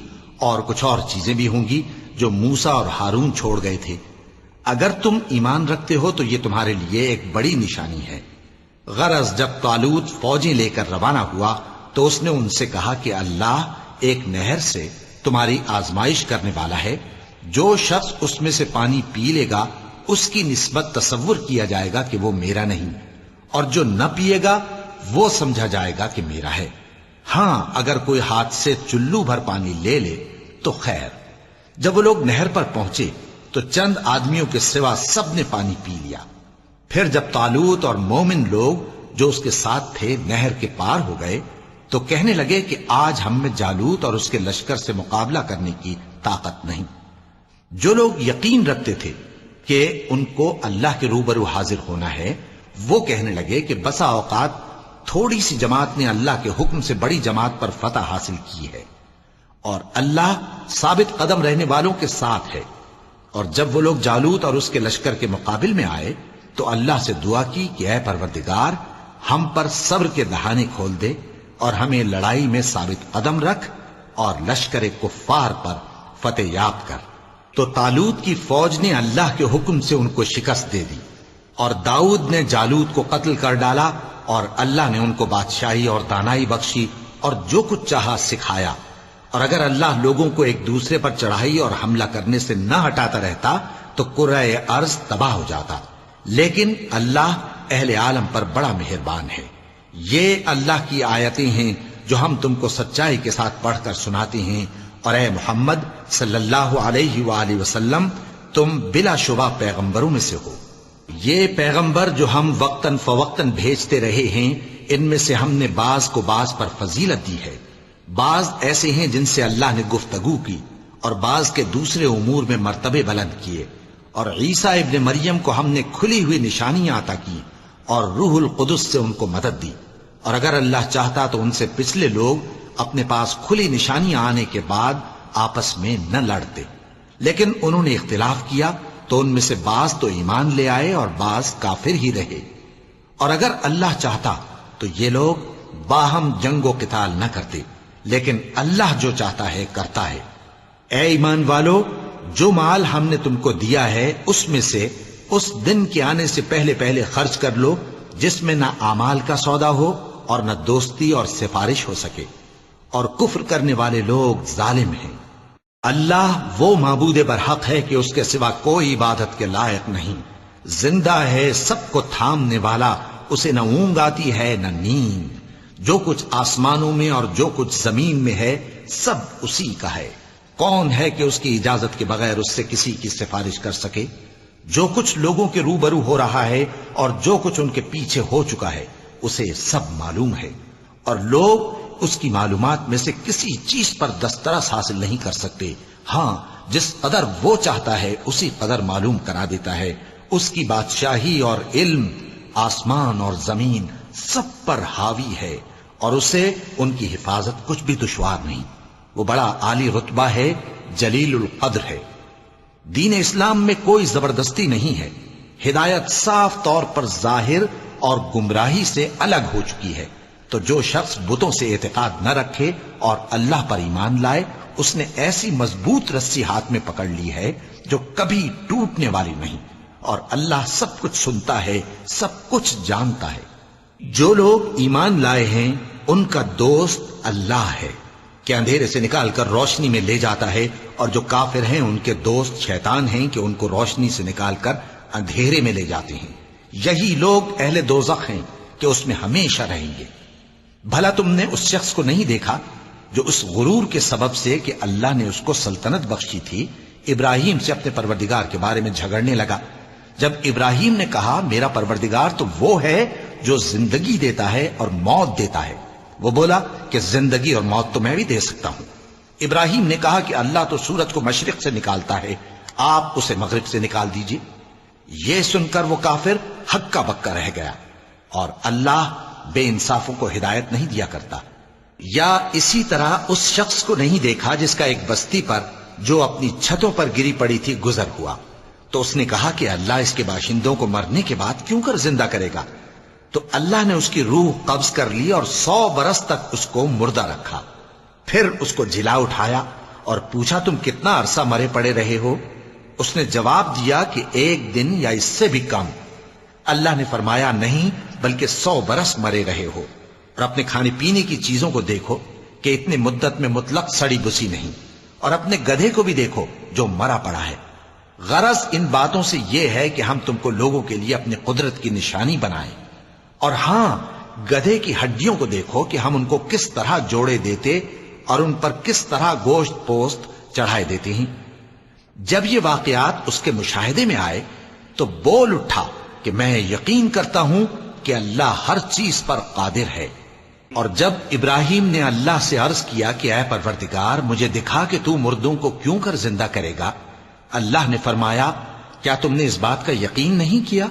اور کچھ اور چیزیں بھی ہوں گی جو موسیٰ اور ہارون چھوڑ گئے تھے۔ اگر تم ایمان رکھتے ہو تو یہ تمہارے لیے ایک بڑی نشانی ہے۔ غرض جب طالوت فوجیں لے کر روانہ ہوا تو اس نے ان سے کہا کہ اللہ ایک نہر سے تمہاری آزمائش کرنے والا ہے، جو شخص اس میں سے پانی پی لے گا اس کی نسبت تصور کیا جائے گا کہ وہ میرا نہیں، اور جو نہ پیے گا وہ سمجھا جائے گا کہ میرا ہے۔ ہاں اگر کوئی ہاتھ سے چلو بھر پانی لے لے تو خیر۔ جب وہ لوگ نہر پر پہنچے تو چند آدمیوں کے سوا سب نے پانی پی لیا۔ پھر جب طالوت اور مومن لوگ جو اس کے ساتھ تھے نہر کے پار ہو گئے تو کہنے لگے کہ آج ہم میں جالوت اور اس کے لشکر سے مقابلہ کرنے کی طاقت نہیں۔ جو لوگ یقین رکھتے تھے کہ ان کو اللہ کے روبرو حاضر ہونا ہے، وہ کہنے لگے کہ بسا اوقات تھوڑی سی جماعت نے اللہ کے حکم سے بڑی جماعت پر فتح حاصل کی ہے، اور اللہ ثابت قدم رہنے والوں کے ساتھ ہے۔ اور جب وہ لوگ جالوت اور اس کے لشکر کے مقابل میں آئے تو اللہ سے دعا کی کہ اے پروردگار، ہم پر صبر کے دہانے کھول دے اور ہمیں لڑائی میں ثابت قدم رکھ اور لشکر کفار پر فتح یاب کر۔ تو طالوت کی فوج نے اللہ کے حکم سے ان کو شکست دے دی، اور داؤد نے جالوت کو قتل کر ڈالا، اور اللہ نے ان کو بادشاہی اور دانائی بخشی اور جو کچھ چاہا سکھایا۔ اور اگر اللہ لوگوں کو ایک دوسرے پر چڑھائی اور حملہ کرنے سے نہ ہٹاتا رہتا تو کرۂ ارض تباہ ہو جاتا، لیکن اللہ اہل عالم پر بڑا مہربان ہے۔ یہ اللہ کی آیتیں ہیں جو ہم تم کو سچائی کے ساتھ پڑھ کر سناتے ہیں، اور اے محمد صلی اللہ علیہ وآلہ وسلم تم بلا شبہ پیغمبروں میں سے ہو۔ یہ پیغمبر جو ہم وقتاً فوقتاً بھیجتے رہے ہیں، ان میں سے ہم نے بعض کو بعض پر فضیلت دی ہے۔ بعض ایسے ہیں جن سے اللہ نے گفتگو کی، اور بعض کے دوسرے امور میں مرتبے بلند کیے۔ اور عیسیٰ ابن مریم کو ہم نے کھلی ہوئی نشانیاں عطا کی اور روح القدس سے ان کو مدد دی، اور اگر اللہ چاہتا تو ان سے پچھلے لوگ اپنے پاس کھلی نشانیاں آنے کے بعد آپس میں نہ لڑتے، لیکن انہوں نے اختلاف کیا تو ان میں سے بعض تو ایمان لے آئے اور بعض کافر ہی رہے۔ اور اگر اللہ چاہتا تو یہ لوگ باہم جنگ و قتال نہ کرتے، لیکن اللہ جو چاہتا ہے کرتا ہے۔ اے ایمان والو، جو مال ہم نے تم کو دیا ہے اس میں سے اس دن کے آنے سے پہلے پہلے خرچ کر لو جس میں نہ اعمال کا سودا ہو اور نہ دوستی اور سفارش ہو سکے، اور کفر کرنے والے لوگ ظالم ہیں۔ اللہ وہ معبود برحق ہے کہ اس کے سوا کوئی عبادت کے لائق نہیں، زندہ ہے، سب کو تھامنے والا، اسے نہ اونگ آتی ہے نہ نیند۔ جو کچھ آسمانوں میں اور جو کچھ زمین میں ہے سب اسی کا ہے۔ کون ہے کہ اس کی اجازت کے بغیر اس سے کسی کی سفارش کر سکے؟ جو کچھ لوگوں کے روبرو ہو رہا ہے اور جو کچھ ان کے پیچھے ہو چکا ہے اسے سب معلوم ہے، اور لوگ اس کی معلومات میں سے کسی چیز پر دسترس حاصل نہیں کر سکتے۔ ہاں جس قدر وہ چاہتا ہے اسی قدر معلوم کرا دیتا ہے۔ اس کی بادشاہی اور علم آسمان اور زمین سب پر حاوی ہے، اور اسے ان کی حفاظت کچھ بھی دشوار نہیں۔ وہ بڑا عالی رتبہ ہے، جلیل القدر ہے۔ دین اسلام میں کوئی زبردستی نہیں ہے، ہدایت صاف طور پر ظاہر اور گمراہی سے الگ ہو چکی ہے۔ تو جو شخص بتوں سے اعتقاد نہ رکھے اور اللہ پر ایمان لائے، اس نے ایسی مضبوط رسی ہاتھ میں پکڑ لی ہے جو کبھی ٹوٹنے والی نہیں، اور اللہ سب کچھ سنتا ہے، سب کچھ جانتا ہے۔ جو لوگ ایمان لائے ہیں ان کا دوست اللہ ہے کہ اندھیرے سے نکال کر روشنی میں لے جاتا ہے، اور جو کافر ہیں ان کے دوست شیطان ہیں کہ ان کو روشنی سے نکال کر اندھیرے میں لے جاتے ہیں۔ یہی لوگ اہل دوزخ ہیں کہ اس میں ہمیشہ رہیں گے۔ بھلا تم نے اس شخص کو نہیں دیکھا جو اس غرور کے سبب سے کہ اللہ نے اس کو سلطنت بخشی تھی، ابراہیم سے اپنے پروردگار کے بارے میں جھگڑنے لگا؟ جب ابراہیم نے کہا میرا پروردگار تو وہ ہے جو زندگی دیتا ہے اور موت دیتا ہے، وہ بولا کہ زندگی اور موت تو میں بھی دے سکتا ہوں۔ ابراہیم نے کہا کہ اللہ تو سورج کو مشرق سے نکالتا ہے، آپ اسے مغرب سے نکال دیجئے۔ یہ سن کر وہ کافر ہکا بکا رہ گیا، اور اللہ بے انصافوں کو ہدایت نہیں دیا کرتا۔ یا اسی طرح اس شخص کو نہیں دیکھا جس کا ایک بستی پر جو اپنی چھتوں پر گری پڑی تھی گزر ہوا، تو اس نے کہا کہ اللہ اس کے باشندوں کو مرنے کے بعد کیوں کر زندہ کرے گا؟ تو اللہ نے اس کی روح قبض کر لی اور 100 برس تک اس کو مردہ رکھا۔ پھر اس کو جلا اٹھایا اور پوچھا تم کتنا عرصہ مرے پڑے رہے ہو؟ اس نے جواب دیا کہ 1 دن یا اس سے بھی کم۔ اللہ نے فرمایا نہیں بلکہ 100 برس مرے رہے ہو، اور اپنے کھانے پینے کی چیزوں کو دیکھو کہ اتنی مدت میں مطلق سڑی بسی نہیں، اور اپنے گدھے کو بھی دیکھو جو مرا پڑا ہے۔ غرض ان باتوں سے یہ ہے کہ ہم تم کو لوگوں کے لیے اپنی قدرت کی نشانی بنائیں، اور ہاں گدھے کی ہڈیوں کو دیکھو کہ ہم ان کو کس طرح جوڑے دیتے اور ان پر کس طرح گوشت پوست چڑھائے دیتے ہیں۔ جب یہ واقعات اس کے مشاہدے میں آئے تو بول اٹھا کہ میں یقین کرتا ہوں کہ اللہ ہر چیز پر قادر ہے۔ اور جب ابراہیم نے اللہ سے عرض کیا کہ اے پروردگار مجھے دکھا کہ تو مردوں کو کیوں کر زندہ کرے گا، اللہ نے فرمایا کیا تم نے اس بات کا یقین نہیں کیا؟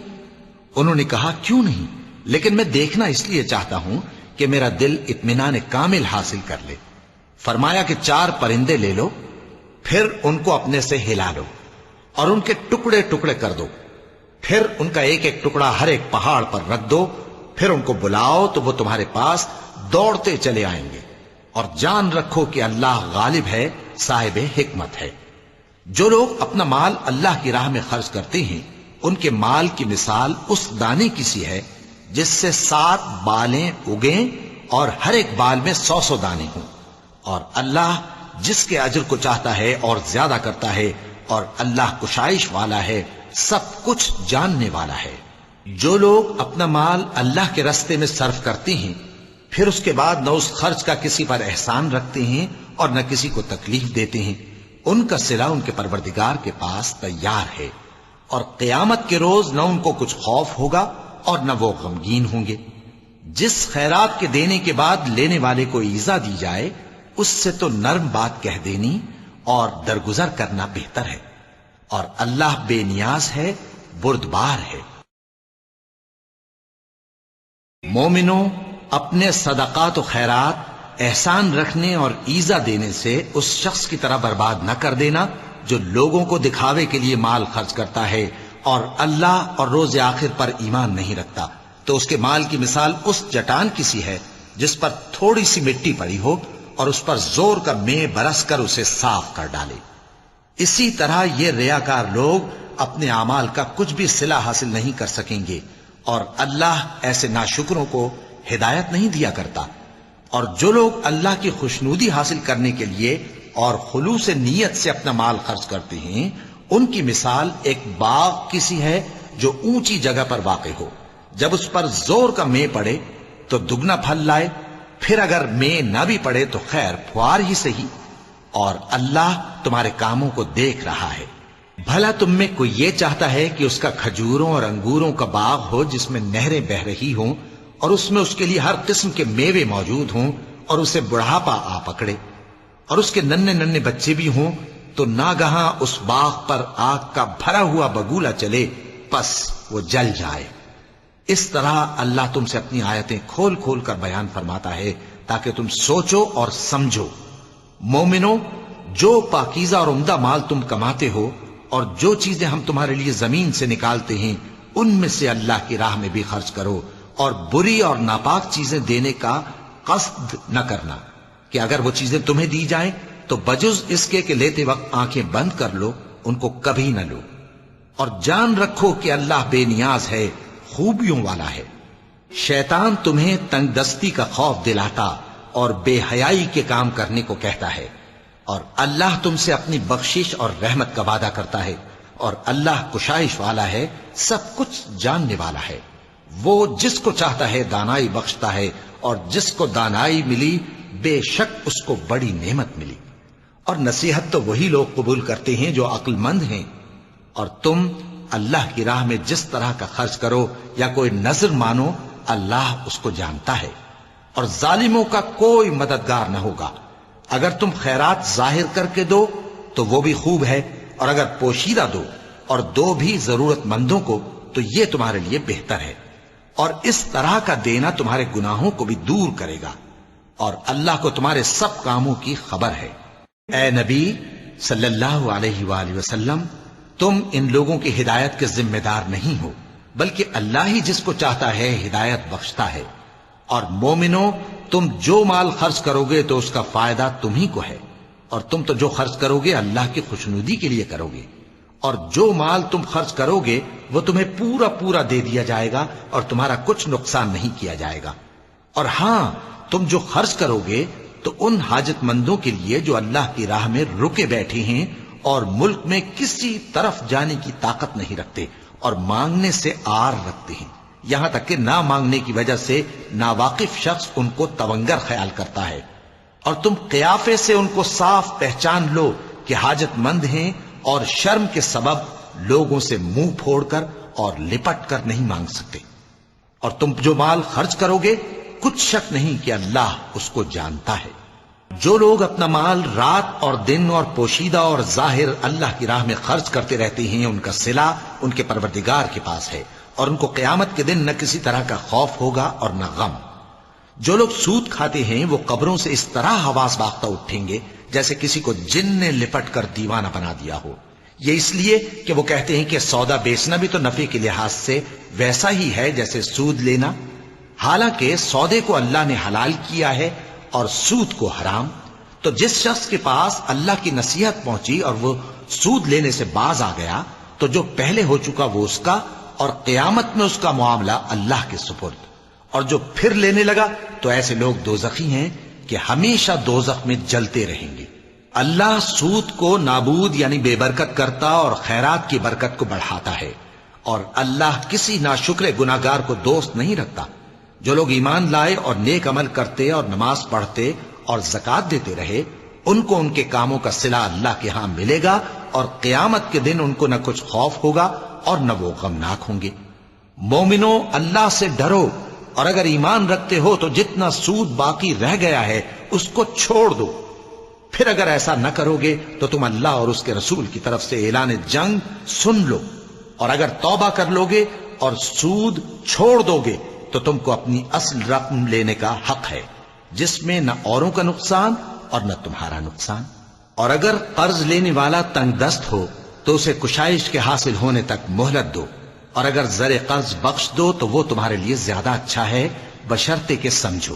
انہوں نے کہا کیوں نہیں، لیکن میں دیکھنا اس لیے چاہتا ہوں کہ میرا دل اطمینان کامل حاصل کر لے۔ فرمایا کہ 4 پرندے لے لو، پھر ان کو اپنے سے ہلا لو اور ان کے ٹکڑے ٹکڑے کر دو، پھر ان کا ایک ایک ٹکڑا ہر ایک پہاڑ پر رکھ دو، پھر ان کو بلاؤ تو وہ تمہارے پاس دوڑتے چلے آئیں گے، اور جان رکھو کہ اللہ غالب ہے، صاحب حکمت ہے۔ جو لوگ اپنا مال اللہ کی راہ میں خرچ کرتے ہیں ان کے مال کی مثال اس دانے کی سی ہے جس سے 7 بالیں اگیں اور ہر ایک بال میں 100 دانے ہوں، اور اللہ جس کے اجر کو چاہتا ہے اور زیادہ کرتا ہے، اور اللہ کشائش والا ہے، سب کچھ جاننے والا ہے۔ جو لوگ اپنا مال اللہ کے راستے میں صرف کرتے ہیں پھر اس کے بعد نہ اس خرچ کا کسی پر احسان رکھتے ہیں اور نہ کسی کو تکلیف دیتے ہیں، ان کا صلہ ان کے پروردگار کے پاس تیار ہے، اور قیامت کے روز نہ ان کو کچھ خوف ہوگا اور نہ وہ غمگین ہوں گے۔ جس خیرات کے دینے کے بعد لینے والے کو ایذا دی جائے اس سے تو نرم بات کہہ دینی اور درگزر کرنا بہتر ہے، اور اللہ بے نیاز ہے، بردبار ہے۔ مومنوں، اپنے صدقات و خیرات احسان رکھنے اور ایذا دینے سے اس شخص کی طرح برباد نہ کر دینا جو لوگوں کو دکھاوے کے لیے مال خرچ کرتا ہے اور اللہ اور روز آخر پر ایمان نہیں رکھتا، تو اس کے مال کی مثال اس چٹان کی سی ہے جس پر تھوڑی سی مٹی پڑی ہو اور اس پر زور کا مے برس کر اسے صاف کر ڈالے۔ اسی طرح یہ ریاکار لوگ اپنے اعمال کا کچھ بھی صلہ حاصل نہیں کر سکیں گے، اور اللہ ایسے ناشکروں کو ہدایت نہیں دیا کرتا۔ اور جو لوگ اللہ کی خوشنودی حاصل کرنے کے لیے اور خلوص نیت سے اپنا مال خرچ کرتے ہیں ان کی مثال ایک باغ کی سی ہے جو اونچی جگہ پر واقع ہو، جب اس پر زور کا مے پڑے تو دگنا پھل لائے، پھر اگر مے نہ بھی پڑے تو خیر پھوار ہی صحیح، اور اللہ تمہارے کاموں کو دیکھ رہا ہے۔ بھلا تم میں کوئی یہ چاہتا ہے کہ اس کا کھجوروں اور انگوروں کا باغ ہو جس میں نہریں بہہ رہی ہوں اور اس میں اس کے لیے ہر قسم کے میوے موجود ہوں، اور اسے بڑھاپا آ پکڑے اور اس کے ننھے ننھے بچے بھی ہوں، تو ناگہاں اس باغ پر آگ کا بھرا ہوا بگولا چلے، پس وہ جل جائے۔ اس طرح اللہ تم سے اپنی آیتیں کھول کھول کر بیان فرماتا ہے تاکہ تم سوچو اور سمجھو۔ مومنوں، جو پاکیزہ اور عمدہ مال تم کماتے ہو اور جو چیزیں ہم تمہارے لیے زمین سے نکالتے ہیں ان میں سے اللہ کی راہ میں بھی خرچ کرو، اور بری اور ناپاک چیزیں دینے کا قصد نہ کرنا کہ اگر وہ چیزیں تمہیں دی جائیں تو بجز اس کے کہ لیتے وقت آنکھیں بند کر لو، ان کو کبھی نہ لو، اور جان رکھو کہ اللہ بے نیاز ہے، خوبیوں والا ہے۔ شیطان تمہیں تنگ دستی کا خوف دلاتا اور بے حیائی کے کام کرنے کو کہتا ہے، اور اللہ تم سے اپنی بخشش اور رحمت کا وعدہ کرتا ہے، اور اللہ کشائش والا ہے، سب کچھ جاننے والا ہے۔ وہ جس کو چاہتا ہے دانائی بخشتا ہے، اور جس کو دانائی ملی بے شک اس کو بڑی نعمت ملی۔ اور نصیحت تو وہی لوگ قبول کرتے ہیں جو عقل مند ہیں، اور تم اللہ کی راہ میں جس طرح کا خرچ کرو یا کوئی نذر مانو، اللہ اس کو جانتا ہے، اور ظالموں کا کوئی مددگار نہ ہوگا۔ اگر تم خیرات ظاہر کر کے دو تو وہ بھی خوب ہے، اور اگر پوشیدہ دو اور دو بھی ضرورت مندوں کو تو یہ تمہارے لیے بہتر ہے، اور اس طرح کا دینا تمہارے گناہوں کو بھی دور کرے گا، اور اللہ کو تمہارے سب کاموں کی خبر ہے۔ اے نبی صلی اللہ علیہ وآلہ وسلم، تم ان لوگوں کی ہدایت کے ذمہ دار نہیں ہو، بلکہ اللہ ہی جس کو چاہتا ہے ہدایت بخشتا ہے۔ اور مومنو، تم جو مال خرچ کرو گے تو اس کا فائدہ تمہیں کو ہے، اور تم تو جو خرچ کرو گے اللہ کی خوشنودی کے لیے کرو گے، اور جو مال تم خرچ کرو گے وہ تمہیں پورا پورا دے دیا جائے گا، اور تمہارا کچھ نقصان نہیں کیا جائے گا۔ اور ہاں، تم جو خرچ کرو گے تو ان حاجت مندوں کے لیے جو اللہ کی راہ میں رکے بیٹھے ہیں اور ملک میں کسی طرف جانے کی طاقت نہیں رکھتے اور مانگنے سے آر رکھتے ہیں، یہاں تک کہ نہ مانگنے کی وجہ سے ناواقف شخص ان کو تونگر خیال کرتا ہے، اور تم قیافے سے ان کو صاف پہچان لو کہ حاجت مند ہیں، اور شرم کے سبب لوگوں سے منہ پھوڑ کر اور لپٹ کر نہیں مانگ سکتے۔ اور تم جو مال خرچ کرو گے کچھ شک نہیں کہ اللہ اس کو جانتا ہے۔ جو لوگ اپنا مال رات اور دن اور پوشیدہ اور ظاہر اللہ کی راہ میں خرچ کرتے رہتے ہیں، ان کا صلہ ان کے پروردگار کے پاس ہے، اور ان کو قیامت کے دن نہ کسی طرح کا خوف ہوگا اور نہ غم۔ جو لوگ سود کھاتے ہیں وہ قبروں سے اس طرح حواس باختہ اٹھیں گے جیسے کسی کو جن نے لپٹ کر دیوانہ بنا دیا ہو، یہ اس لیے کہ وہ کہتے ہیں کہ سودا بیچنا بھی تو نفع کے لحاظ سے ویسا ہی ہے جیسے سود لینا، حالانکہ سودے کو اللہ نے حلال کیا ہے اور سود کو حرام۔ تو جس شخص کے پاس اللہ کی نصیحت پہنچی اور وہ سود لینے سے باز آ گیا تو جو پہلے ہو چکا وہ اس کا، اور قیامت میں اس کا معاملہ اللہ کے سپرد۔ اور جو پھر لینے لگا تو ایسے لوگ دوزخی ہیں کہ ہمیشہ دوزخ میں جلتے رہیں گے۔ اللہ سود کو نابود یعنی بے برکت کرتا اور خیرات کی برکت کو بڑھاتا ہے، اور اللہ کسی ناشکر گناہگار کو دوست نہیں رکھتا۔ جو لوگ ایمان لائے اور نیک عمل کرتے اور نماز پڑھتے اور زکوٰۃ دیتے رہے، ان کو ان کے کاموں کا صلہ اللہ کے ہاں ملے گا، اور قیامت کے دن ان کو نہ کچھ خوف ہوگا اور نہ وہ غمناک ہوں گے۔ مومنو، اللہ سے ڈرو، اور اگر ایمان رکھتے ہو تو جتنا سود باقی رہ گیا ہے اس کو چھوڑ دو۔ پھر اگر ایسا نہ کرو گے تو تم اللہ اور اس کے رسول کی طرف سے اعلان جنگ سن لو، اور اگر توبہ کر لو گے اور سود چھوڑ دو گے تو تم کو اپنی اصل رقم لینے کا حق ہے، جس میں نہ اوروں کا نقصان اور نہ تمہارا نقصان۔ اور اگر قرض لینے والا تنگ دست ہو تو اسے کشائش کے حاصل ہونے تک مہلت دو، اور اگر زر قرض بخش دو تو وہ تمہارے لیے زیادہ اچھا ہے، بشرطے کہ سمجھو۔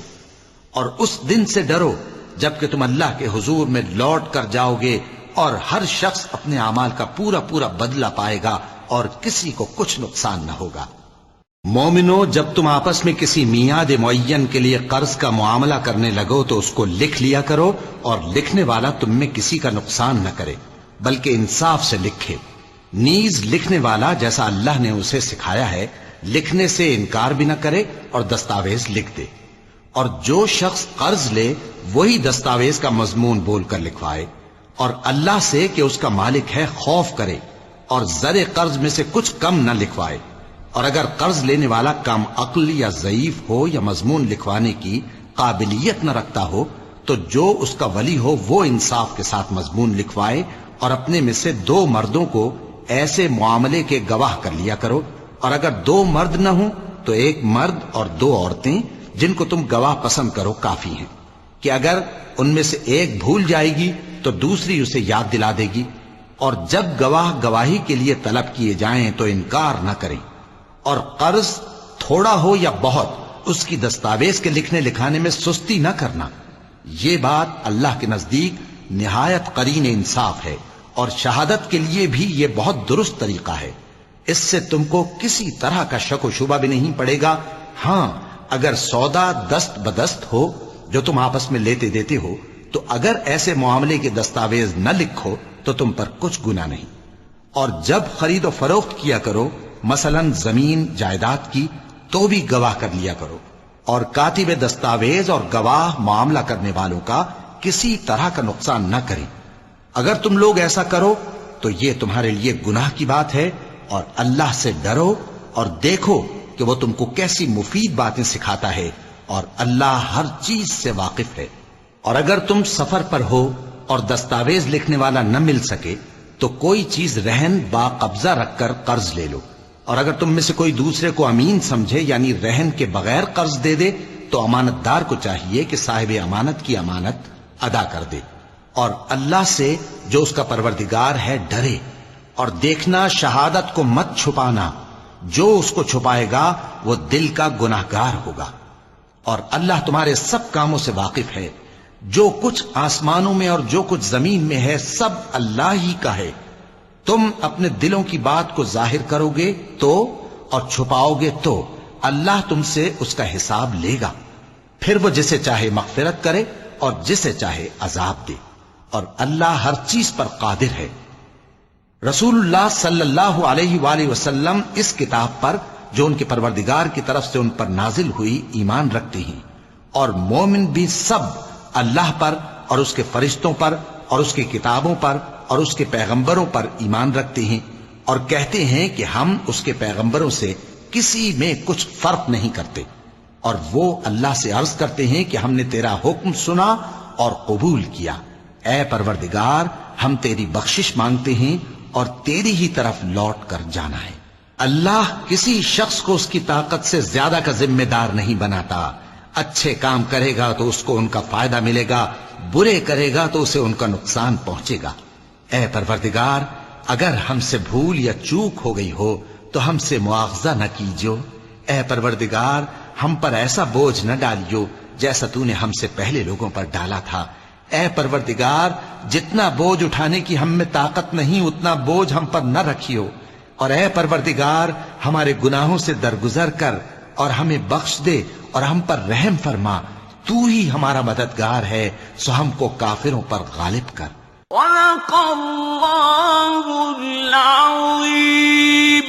اور اس دن سے ڈرو جبکہ تم اللہ کے حضور میں لوٹ کر جاؤ گے، اور ہر شخص اپنے اعمال کا پورا پورا بدلہ پائے گا، اور کسی کو کچھ نقصان نہ ہوگا۔ مومنو، جب تم آپس میں کسی میعاد معین کے لیے قرض کا معاملہ کرنے لگو تو اس کو لکھ لیا کرو، اور لکھنے والا تم میں کسی کا نقصان نہ کرے بلکہ انصاف سے لکھے۔ نیز لکھنے والا جیسا اللہ نے اسے سکھایا ہے لکھنے سے انکار بھی نہ کرے اور دستاویز لکھ دے، اور جو شخص قرض لے وہی دستاویز کا مضمون بول کر لکھوائے، اور اللہ سے کہ اس کا مالک ہے خوف کرے، اور زر قرض میں سے کچھ کم نہ لکھوائے۔ اور اگر قرض لینے والا کم عقل یا ضعیف ہو یا مضمون لکھوانے کی قابلیت نہ رکھتا ہو تو جو اس کا ولی ہو وہ انصاف کے ساتھ مضمون لکھوائے، اور اپنے میں سے 2 مردوں کو ایسے معاملے کے گواہ کر لیا کرو، اور اگر 2 مرد نہ ہوں تو 1 مرد اور 2 عورتیں جن کو تم گواہ پسند کرو کافی ہیں، کہ اگر ان میں سے ایک بھول جائے گی تو دوسری اسے یاد دلا دے گی، اور جب گواہ گواہی کے لیے طلب کیے جائیں تو انکار نہ کریں، اور قرض تھوڑا ہو یا بہت اس کی دستاویز کے لکھنے لکھانے میں سستی نہ کرنا. یہ بات اللہ کے نزدیک نہایت قرین انصاف ہے اور شہادت کے لیے بھی یہ بہت درست طریقہ ہے. اس سے تم کو کسی طرح کا شک و شبہ بھی نہیں پڑے گا. ہاں اگر سودا دست بدست ہو جو تم آپس میں لیتے دیتے ہو تو اگر ایسے معاملے کے دستاویز نہ لکھو تو تم پر کچھ گناہ نہیں. اور جب خرید و فروخت کیا کرو مثلا زمین جائیداد کی تو بھی گواہ کر لیا کرو. اور کاتب دستاویز اور گواہ معاملہ کرنے والوں کا کسی طرح کا نقصان نہ کریں. اگر تم لوگ ایسا کرو تو یہ تمہارے لیے گناہ کی بات ہے. اور اللہ سے ڈرو اور دیکھو کہ وہ تم کو کیسی مفید باتیں سکھاتا ہے اور اللہ ہر چیز سے واقف ہے. اور اگر تم سفر پر ہو اور دستاویز لکھنے والا نہ مل سکے تو کوئی چیز رہن با قبضہ رکھ کر قرض لے لو. اور اگر تم میں سے کوئی دوسرے کو امین سمجھے یعنی رہن کے بغیر قرض دے دے تو امانت دار کو چاہیے کہ صاحب امانت کی امانت ادا کر دے. اور اللہ سے جو اس کا پروردگار ہے ڈرے. اور دیکھنا شہادت کو مت چھپانا. جو اس کو چھپائے گا وہ دل کا گناہگار ہوگا. اور اللہ تمہارے سب کاموں سے واقف ہے. جو کچھ آسمانوں میں اور جو کچھ زمین میں ہے سب اللہ ہی کا ہے. تم اپنے دلوں کی بات کو ظاہر کرو گے تو اور چھپاؤ گے تو اللہ تم سے اس کا حساب لے گا. پھر وہ جسے چاہے مغفرت کرے اور جسے چاہے عذاب دے. اور اللہ ہر چیز پر قادر ہے. رسول اللہ صلی اللہ علیہ وآلہ وسلم اس کتاب پر جو ان کے پروردگار کی طرف سے ان پر نازل ہوئی ایمان رکھتے ہیں. اور مومن بھی سب اللہ پر اور اس کے فرشتوں پر اور اس کی کتابوں پر اور اس کے پیغمبروں پر ایمان رکھتے ہیں اور کہتے ہیں کہ ہم اس کے پیغمبروں سے کسی میں کچھ فرق نہیں کرتے. اور وہ اللہ سے عرض کرتے ہیں کہ ہم نے تیرا حکم سنا اور قبول کیا. اے پروردگار ہم تیری بخشش مانگتے ہیں اور تیری ہی طرف لوٹ کر جانا ہے. اللہ کسی شخص کو اس کی طاقت سے زیادہ کا ذمہ دار نہیں بناتا. اچھے کام کرے گا تو اس کو ان کا فائدہ ملے گا، برے کرے گا تو اسے ان کا نقصان پہنچے گا. اے پروردگار اگر ہم سے بھول یا چوک ہو گئی ہو تو ہم سے مواخذہ نہ کیجو. اے پروردگار ہم پر ایسا بوجھ نہ ڈالیو جیسا تو نے ہم سے پہلے لوگوں پر ڈالا تھا. اے پروردگار جتنا بوجھ اٹھانے کی ہم میں طاقت نہیں اتنا بوجھ ہم پر نہ رکھیو. اور اے پروردگار ہمارے گناہوں سے درگزر کر اور ہمیں بخش دے اور ہم پر رحم فرما. تو ہی ہمارا مددگار ہے سو ہم کو کافروں پر غالب کر. صدق اللہ العظیم.